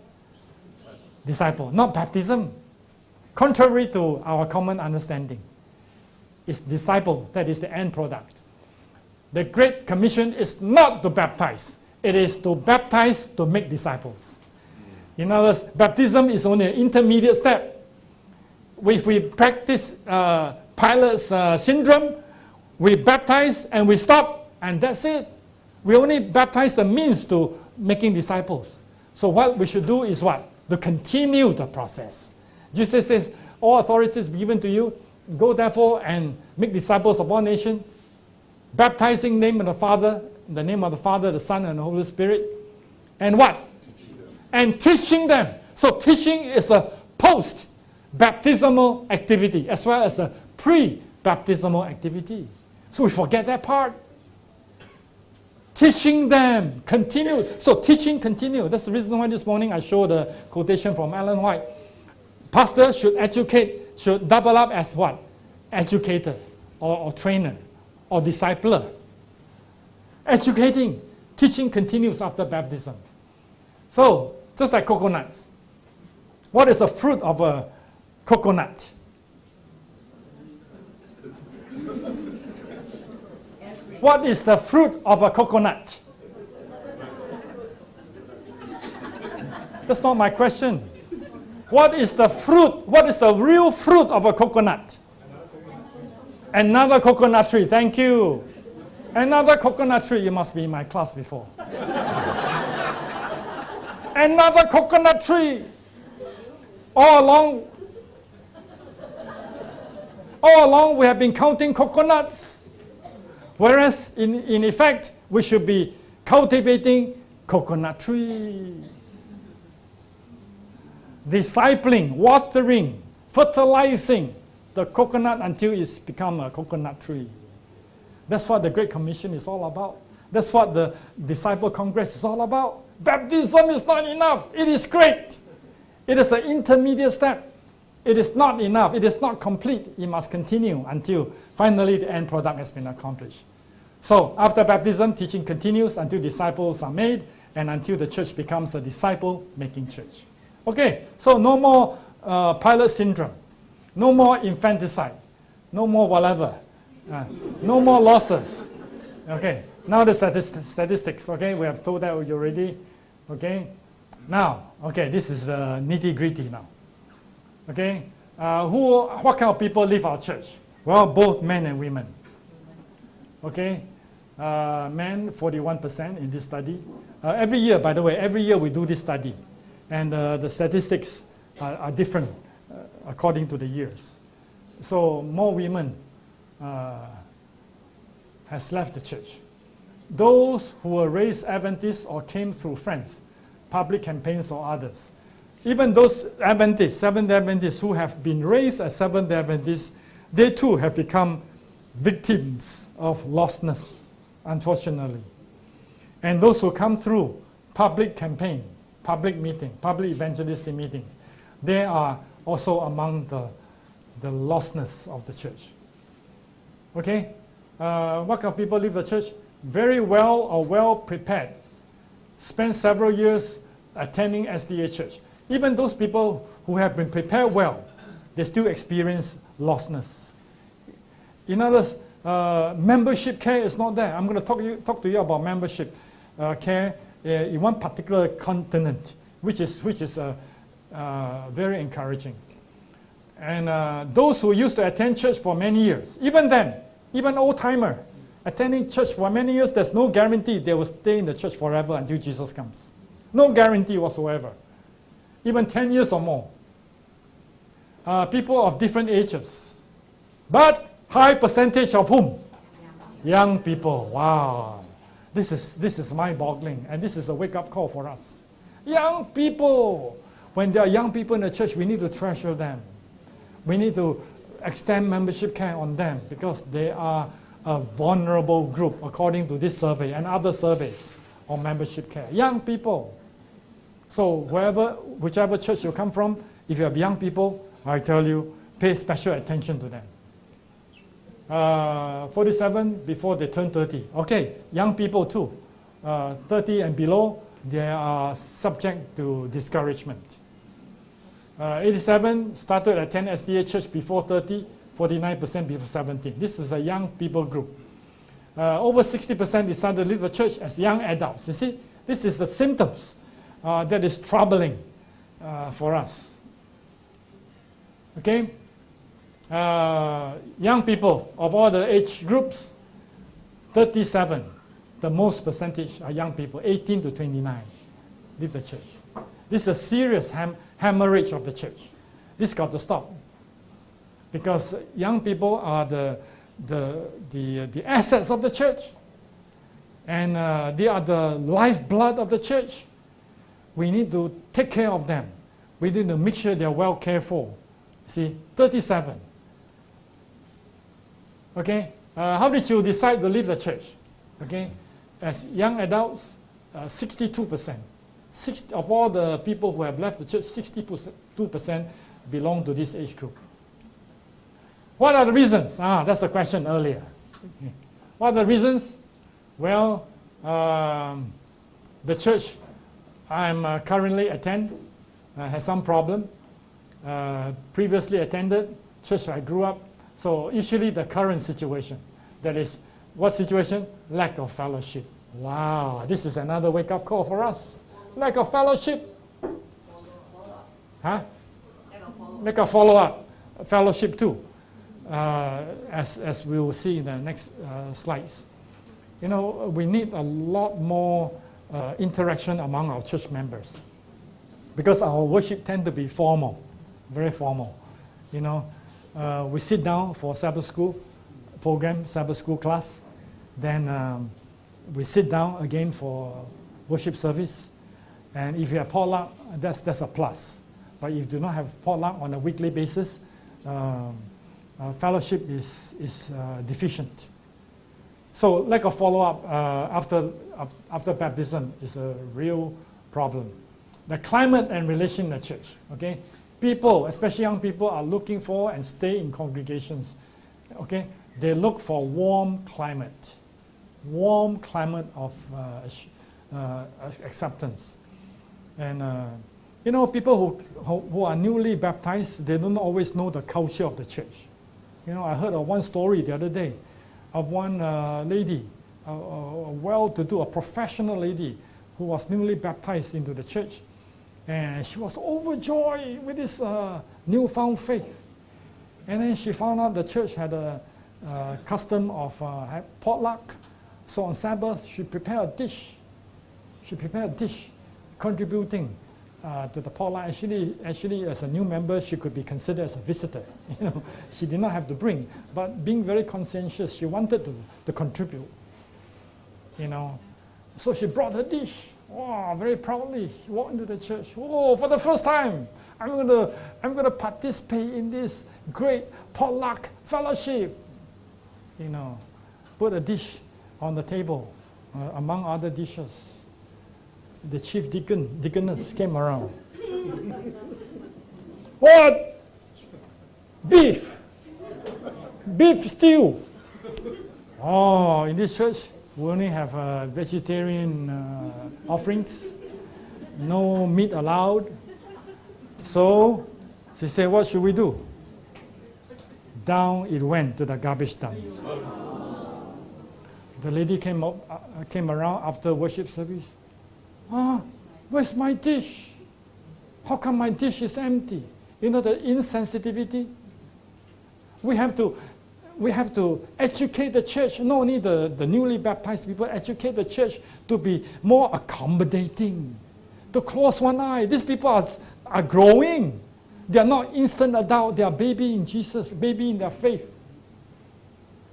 Disciple, not baptism. Contrary to our common understanding. It's disciple that is the end product. The Great Commission is not to baptize. It is to baptize to make disciples. In other words, baptism is only an intermediate step. If we practice Pilate's syndrome, we baptize and we stop, and that's it. We only baptize the means to making disciples. So what we should do is what? To continue the process. Jesus says, all authority is given to you. Go therefore and make disciples of all nations, baptizing in the name of the Father, the Son, and the Holy Spirit. And what? And teaching them. So teaching is a post-baptismal activity as well as a pre-baptismal activity. So we forget that part. Teaching them, continue. So teaching, continue. That's the reason why this morning I showed a quotation from Ellen White. Pastor should educate, should double up as what? Educator or trainer or discipler. Educating, teaching continues after baptism. So, just like coconuts. What is the fruit of a coconut? What is the fruit of a coconut? That's not my question. What is the fruit? What is the real fruit of a coconut? Another coconut tree. Thank you. Another coconut tree. You must be in my class before. Another coconut tree. All along we have been counting coconuts. Whereas in effect, we should be cultivating coconut trees. Discipling, watering, fertilizing the coconut until it's become a coconut tree. That's what the Great Commission is all about. That's what the Disciple Congress is all about. Baptism is not enough. It is great. It is an intermediate step. It is not enough. It is not complete. It must continue until finally the end product has been accomplished. So after baptism, teaching continues until disciples are made and until the church becomes a disciple-making church. Okay, so no more Pilate syndrome. No more infanticide. No more whatever. No more losses. Okay, now the statistics. Okay, we have told that already. Okay, now, okay, this is the nitty-gritty now. Okay, what kind of people leave our church? Well, both men and women. Okay, men 41% in this study. Every year, by the way, every year we do this study. And the statistics are different according to the years. So more women has left the church. Those who were raised Adventists or came through friends, public campaigns or others. Even those Adventists, Seventh Adventists who have been raised as Seventh Adventists, they too have become victims of lostness, unfortunately. And those who come through public campaign, public meeting, public evangelistic meetings, they are also among the lostness of the church. Okay? What kind of people leave the church? Very well or well prepared. Spend several years attending SDA church. Even those people who have been prepared well, they still experience lostness. In other words, membership care is not there. I'm going to talk to you about membership care in one particular continent, which is very encouraging. And those who used to attend church for many years, even then, even old-timer, attending church for many years, there's no guarantee they will stay in the church forever until Jesus comes. No guarantee whatsoever. Even 10 years or more. People of different ages. But high percentage of whom? Young people. Wow. This is mind-boggling, and this is a wake-up call for us. Young people. When there are young people in the church, we need to treasure them. We need to extend membership care on them because they are a vulnerable group according to this survey and other surveys on membership care. Young people. So whichever church you come from, if you have young people, I tell you, pay special attention to them. 47 before they turn 30. Okay, young people too. 30 and below, they are subject to discouragement. 87 started to attend SDA church before 30, 49% before 17. This is a young people group. Over 60% decided to leave the church as young adults. You see, this is the symptoms that is troubling for us. Okay? Young people of all the age groups, 37, the most percentage are young people, 18 to 29, leave the church. This is a serious hemorrhage of the church. This got to stop. Because young people are the assets of the church. And they are the lifeblood of the church. We need to take care of them. We need to make sure they are well cared for. See, 37. Okay, how did you decide to leave the church? Okay, as young adults, 62%. Of all the people who have left the church, 62% belong to this age group. What are the reasons? That's the question earlier. Okay. What are the reasons? Well, the church I'm currently attend has some problem. Previously attended church I grew up. So usually the current situation, that is, what situation? Lack of fellowship. Wow, this is another wake-up call for us. Lack of fellowship. Huh? Lack of follow-up. Fellowship too, as we will see in the next slides. You know, we need a lot more interaction among our church members because our worship tend to be formal, very formal. You know, we sit down for Sabbath school program, Sabbath school class, then we sit down again for worship service, and if you have potluck, that's a plus. But if you do not have potluck on a weekly basis, fellowship is deficient. So lack of follow-up after baptism is a real problem. The climate and relation in the church, okay? People, especially young people, are looking for and stay in congregations, okay? They look for warm climate of acceptance. And you know, people who are newly baptized, they don't always know the culture of the church. You know, I heard of one story the other day of one lady, a well-to-do, a professional lady who was newly baptized into the church. And she was overjoyed with this newfound faith. And then she found out the church had a custom of potluck. So on Sabbath, she prepared a dish. Contributing to the potluck. Actually, as a new member, she could be considered as a visitor. She did not have to bring, but being very conscientious, she wanted to contribute. So she brought her dish. Wow, very proudly, she walked into the church. Oh, for the first time, I'm gonna participate in this great potluck fellowship. Put a dish on the table, among other dishes. The chief deaconess came around. What? Beef stew. Oh, in this church, we only have vegetarian offerings, no meat allowed. So she said, what should we do? Down it went to the garbage dump. The lady came around after worship service. Where's my dish? How come my dish is empty? The insensitivity. We have to educate the church, not only the newly baptized people, educate the church to be more accommodating, to close one eye. These people are growing. They are not instant adult, they are baby in Jesus, baby in their faith.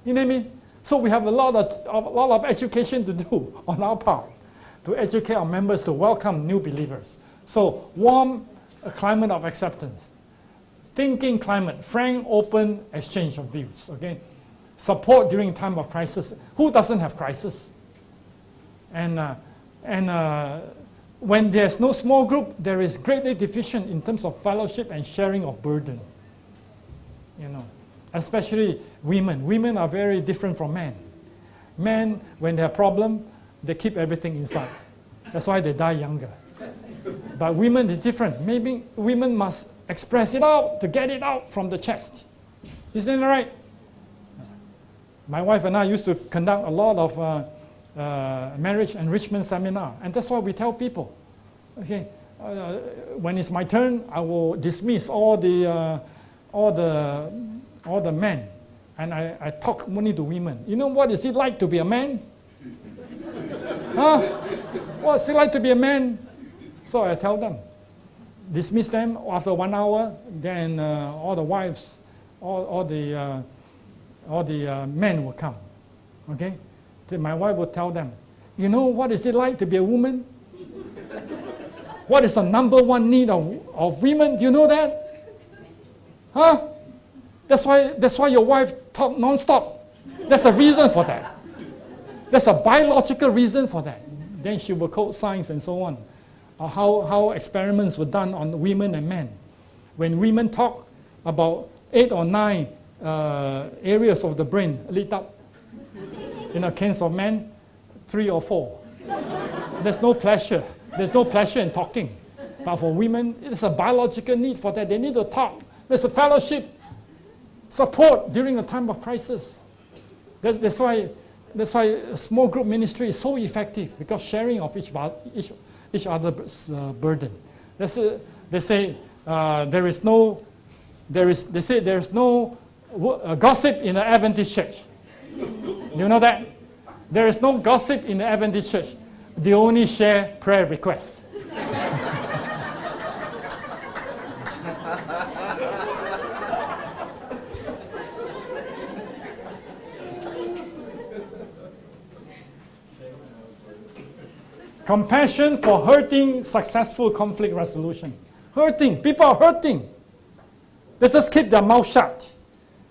You know what I mean? So we have a lot of education to do on our part, to educate our members to welcome new believers. So warm a climate of acceptance. Thinking climate, frank, open exchange of views. Okay, support during time of crisis. Who doesn't have crisis? And when there's no small group, there is greatly deficient in terms of fellowship and sharing of burden. Especially women. Women are very different from men. Men, when they have problem, they keep everything inside. That's why they die younger. But women is different. Maybe women must express it out to get it out from the chest. Isn't that right? My wife and I used to conduct a lot of marriage enrichment seminar, and that's why we tell people, okay, when it's my turn, I will dismiss all the men, and I talk only to women. You know what is it like to be a man? Huh? What's it like to be a man? So I tell them, dismiss them after 1 hour. Then all the wives, all the men will come. Okay, then my wife will tell them, you know what is it like to be a woman? What is the number one need of women? Do you know that? Huh? That's why your wife talk non-stop. There's a reason for that. There's a biological reason for that. Then she will quote science and so on. How experiments were done on women and men. When women talk, about 8 or 9 areas of the brain lit up. In the case of men, 3 or 4. There's no pleasure. There's no pleasure in talking. But for women, it's a biological need for that. They need to talk. There's a fellowship, support during a time of crisis. That's why small group ministry is so effective, because sharing of each other's burden. They say there is no gossip in the Adventist church. You know that? There is no gossip in the Adventist church. They only share prayer requests. Compassion for hurting, successful conflict resolution. Hurting. People are hurting. They just keep their mouth shut,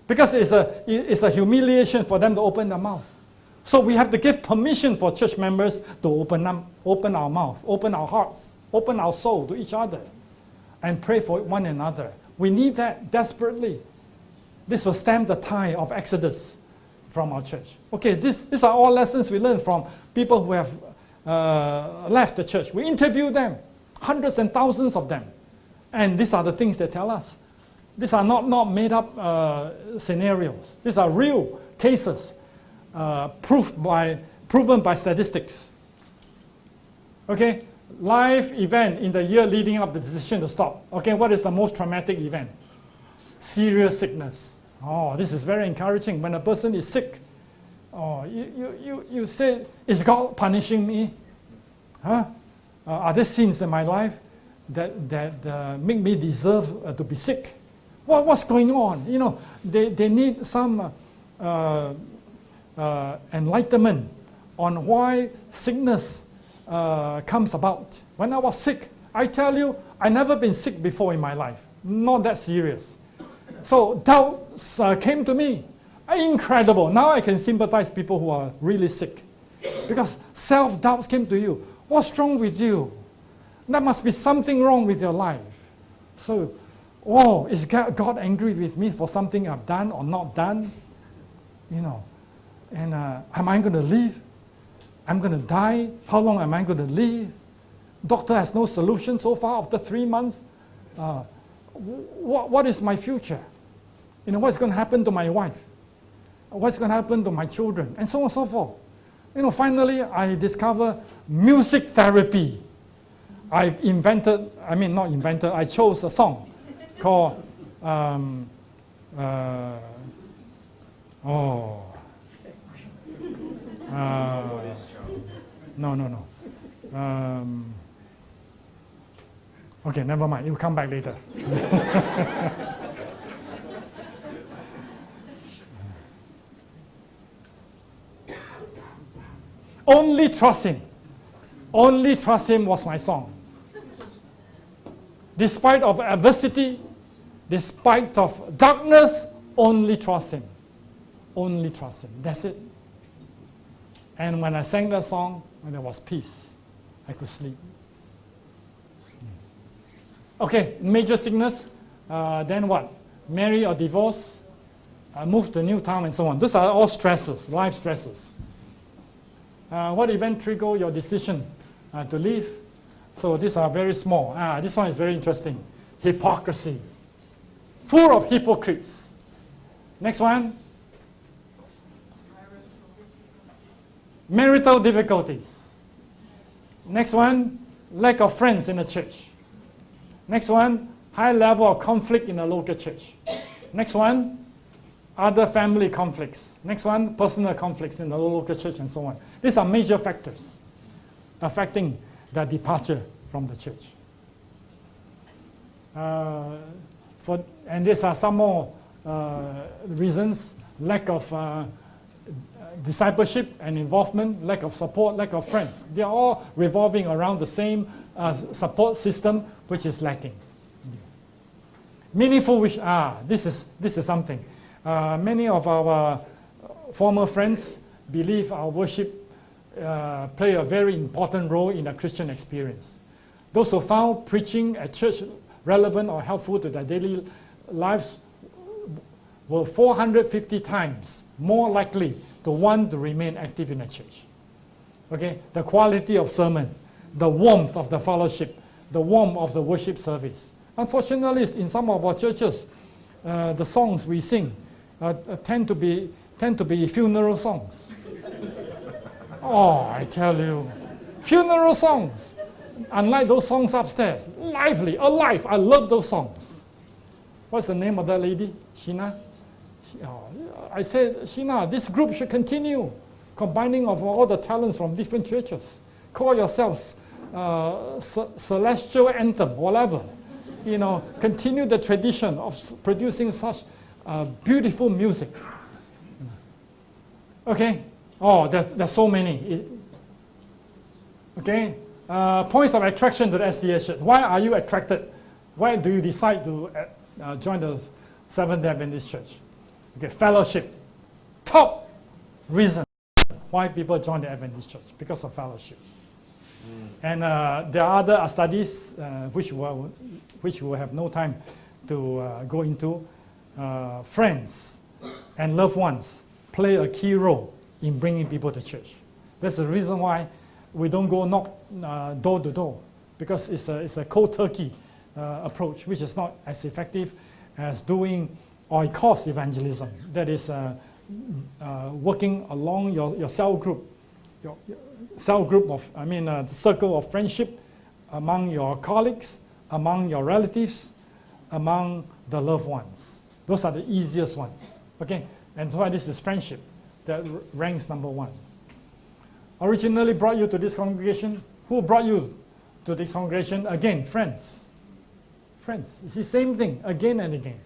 because it's a humiliation for them to open their mouth. So we have to give permission for church members to open our mouth, open our hearts, open our soul to each other, and pray for one another. We need that desperately. This will stem the tide of exodus from our church. Okay, these are all lessons we learn from people who have left the church. We interview them, hundreds and thousands of them. And these are the things they tell us. These are not made up scenarios. These are real cases, proven by statistics. Okay, life event in the year leading up the decision to stop. Okay, what is the most traumatic event? Serious sickness. Oh, this is very encouraging. When a person is sick, oh, you say, is God punishing me? Huh? Are there sins in my life? that make me deserve to be sick? What's going on? You know, they need some enlightenment on why sickness comes about. When I was sick, I tell you, I never been sick before in my life. Not that serious. So doubts came to me. Incredible. Now I can sympathize people who are really sick. Because self-doubts came to you. What's wrong with you? There must be something wrong with your life. So, oh, is God angry with me for something I've done or not done? You know, and am I going to live? I'm going to die? How long am I going to live? Doctor has no solution so far after 3 months. What is my future? You know, what's going to happen to my wife? What's going to happen to my children? And so on and so forth. You know, finally, I discovered music therapy. I chose a song called, no. Okay, never mind. It will come back later. Only trust Him. Only trust Him was my song. Despite of adversity, despite of darkness, only trust Him. Only trust Him. That's it. And when I sang that song, when there was peace, I could sleep. Okay, major sickness, then what? Marry or divorce, move to a new town and so on. Those are all stresses, life stresses. What event triggered your decision to leave? So these are very small. This one is very interesting. Hypocrisy. Full of hypocrites. Next one. Marital difficulties. Next one. Lack of friends in the church. Next one. High level of conflict in the local church. Next one. Other family conflicts. Next one, personal conflicts in the local church and so on. These are major factors affecting the departure from the church. And these are some more reasons: lack of discipleship and involvement, lack of support, lack of friends. They are all revolving around the same support system, which is lacking. Meaningful wish. This is something. Many of our former friends believe our worship play a very important role in the Christian experience. Those who found preaching at church relevant or helpful to their daily lives were 450 times more likely to want to remain active in the church. Okay, the quality of sermon, the warmth of the fellowship, the warmth of the worship service. Unfortunately, in some of our churches, the songs we sing tend to be funeral songs. Oh, I tell you, funeral songs. Unlike those songs upstairs, lively, alive. I love those songs. What's the name of that lady? Sheena? I said, Sheena, this group should continue, combining of all the talents from different churches. Call yourselves Celestial Anthem, whatever. You know, continue the tradition of producing such beautiful music. Okay? Oh, there's so many. Okay? Points of attraction to the SDS church. Why are you attracted? Why do you decide to join the Seventh-day Adventist church? Okay, fellowship. Top reason why people join the Adventist church, because of fellowship. And there are other studies which we will have no time to go into. Friends and loved ones play a key role in bringing people to church. That's the reason why we don't go knock door to door, because it's a cold turkey approach, which is not as effective as doing oikos evangelism. That is working along your cell group, your cell group of, the circle of friendship among your colleagues, among your relatives, among the loved ones. Those are the easiest ones. Okay, and so this is friendship that ranks number one. Originally brought you to this congregation. Who brought you to this congregation, again, friends. Friends. It's the same thing, again and again.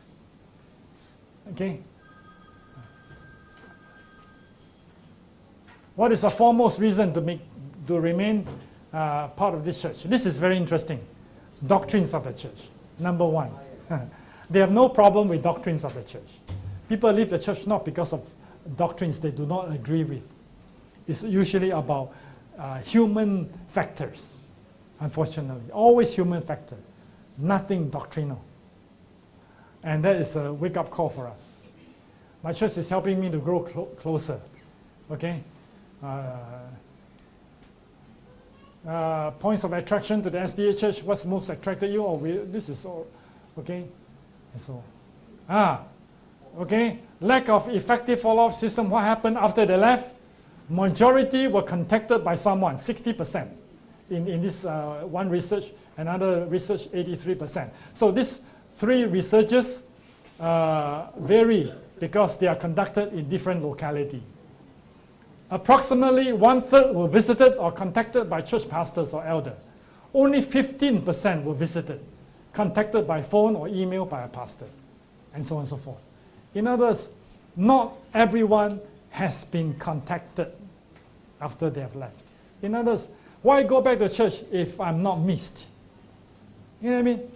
Okay? What is the foremost reason to remain part of this church? This is very interesting. Doctrines of the church. Number one. They have no problem with doctrines of the church. People leave the church not because of doctrines they do not agree with. It's usually about human factors, unfortunately. Always human factor. Nothing doctrinal. And that is a wake-up call for us. My church is helping me to grow closer. Okay? Points of attraction to the SDA church. What's most attracted you? Oh, this is all. Okay? And so, okay? Lack of effective follow-up system. What happened after they left? Majority were contacted by someone, 60%. In this one research, another research, 83%. So these three researches vary because they are conducted in different locality. Approximately 1/3 were visited or contacted by church pastors or elder. Only 15% were visited, contacted by phone or email by a pastor, and so on and so forth. In other words, not everyone has been contacted after they have left. In other words, why go back to church if I'm not missed? You know what I mean?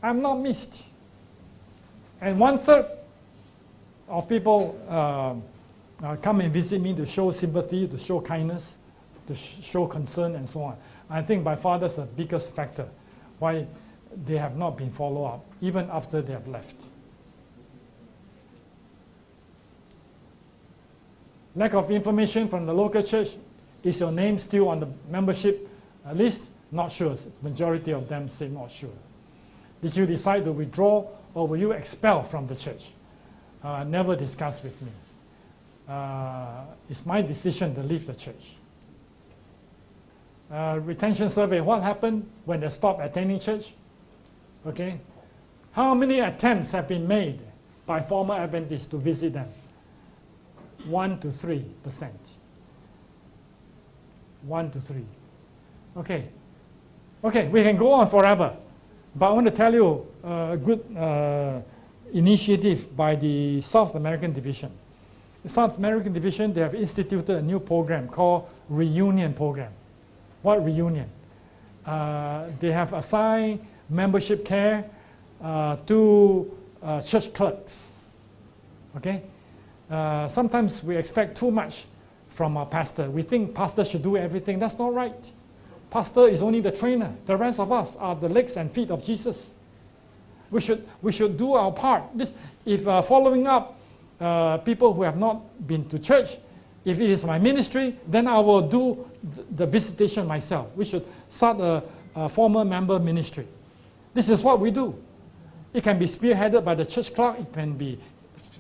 I'm not missed. And 1/3 of people come and visit me to show sympathy, to show kindness, to show concern, and so on. I think by far that's the biggest factor why they have not been followed up, even after they have left. Lack of information from the local church. Is your name still on the membership list? Not sure. Majority of them say not sure. Did you decide to withdraw or were you expelled from the church? Never discussed with me. It's my decision to leave the church. Retention survey. What happened when they stopped attending church? Okay. How many attempts have been made by former Adventists to visit them? 1 to 3%. 1 to 3. Okay. Okay, we can go on forever. But I want to tell you a good initiative by the South American Division. The South American Division, they have instituted a new program called Reunion Program. What reunion? They have assigned membership care to church clerks. Okay? Sometimes we expect too much from our pastor. We think pastor should do everything. That's not right. Pastor is only the trainer. The rest of us are the legs and feet of Jesus. We should do our part. If following up people who have not been to church, if it is my ministry, then I will do the visitation myself. We should start a former member ministry. This is what we do. It can be spearheaded by the church clerk. It can be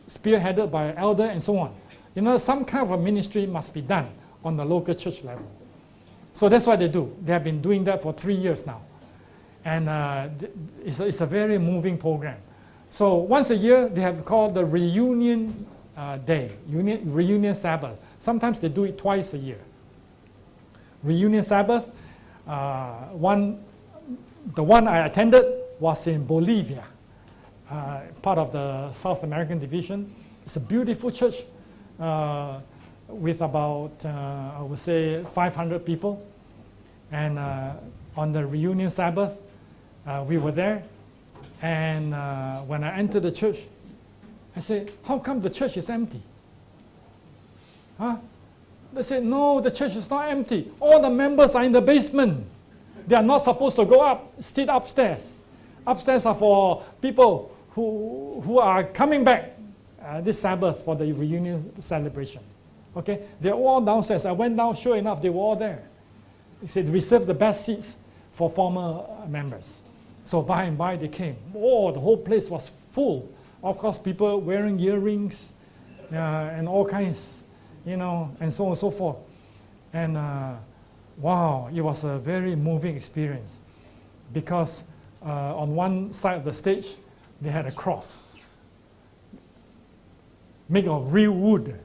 spearheaded by an elder and so on. You know, some kind of a ministry must be done on the local church level. So that's what they do. They have been doing that for 3 years now. And it's a very moving program. So once a year, they have called the Reunion Day, Reunion Sabbath. Sometimes they do it twice a year. Reunion Sabbath, the one I attended was in Bolivia, part of the South American Division. It's a beautiful church with about, I would say, 500 people. And on the Reunion Sabbath, we were there. And when I entered the church, I said, how come the church is empty? Huh? They said, no, the church is not empty. All the members are in the basement. They are not supposed to go up, sit upstairs. Upstairs are for people who are coming back this Sabbath for the reunion celebration. Okay? They're all downstairs. I went down, sure enough, they were all there. He said, reserve the best seats for former members. So by and by they came. Oh, the whole place was full. Of course, people wearing earrings and all kinds, you know, and so on and so forth. And wow, it was a very moving experience because on one side of the stage, they had a cross made of real wood.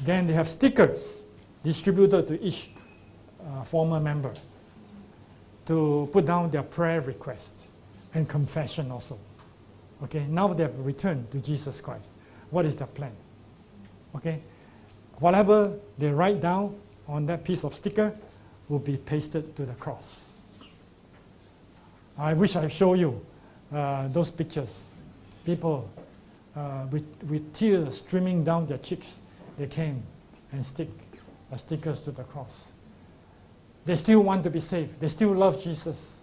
Then they have stickers distributed to each former member. to put down their prayer requests and confession also. Okay, now they have returned to Jesus Christ. What is their plan? Okay, whatever they write down on that piece of sticker will be pasted to the cross. I wish I show you those pictures. People with tears streaming down their cheeks, they came and stick stickers to the cross. They still want to be saved. They still love Jesus.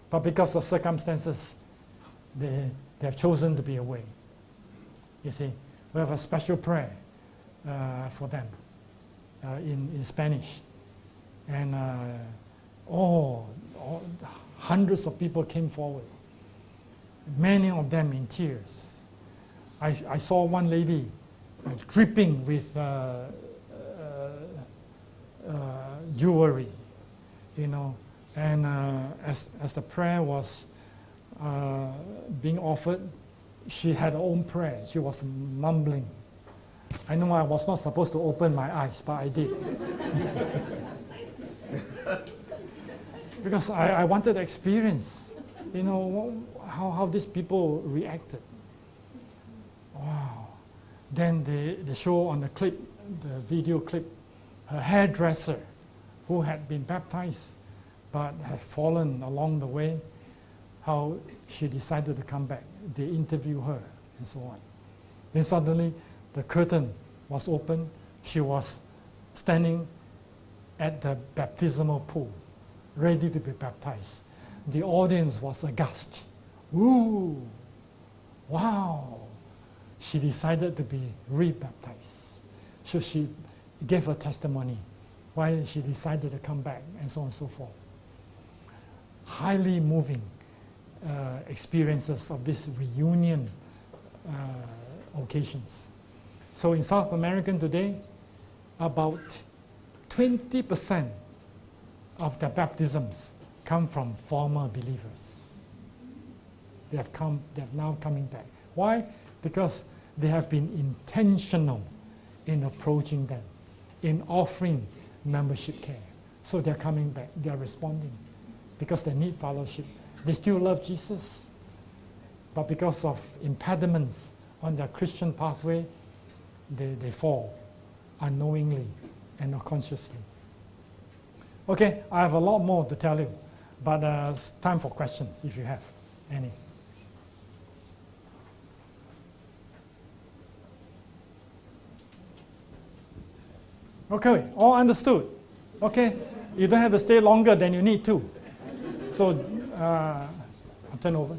But because of circumstances, they have chosen to be away. You see, we have a special prayer for them in Spanish. And hundreds of people came forward, many of them in tears. I saw one lady dripping with jewelry, you know, and as the prayer was being offered, she had her own prayer. She was mumbling. I know I was not supposed to open my eyes, but I did. Because I wanted to experience, you know, how these people reacted. Wow. Then they show on the clip, the video clip, her hairdresser who had been baptized but had fallen along the way, how she decided to come back. They interview her and so on. Then suddenly the curtain was open. She was standing at the baptismal pool, ready to be baptized. The audience was aghast. Ooh, wow. She decided to be rebaptized. So she gave her testimony why she decided to come back and so on and so forth. Highly moving experiences of this reunion occasions. So in South America today, about 20% of the baptisms come from former believers. They have now coming back. Why? Because they have been intentional in approaching them, in offering membership care. So they're coming back, they're responding because they need fellowship. They still love Jesus, but because of impediments on their Christian pathway, they fall unknowingly and unconsciously. Okay, I have a lot more to tell you, but it's time for questions if you have any. Okay, all understood. Okay, you don't have to stay longer than you need to. So, I'll turn over.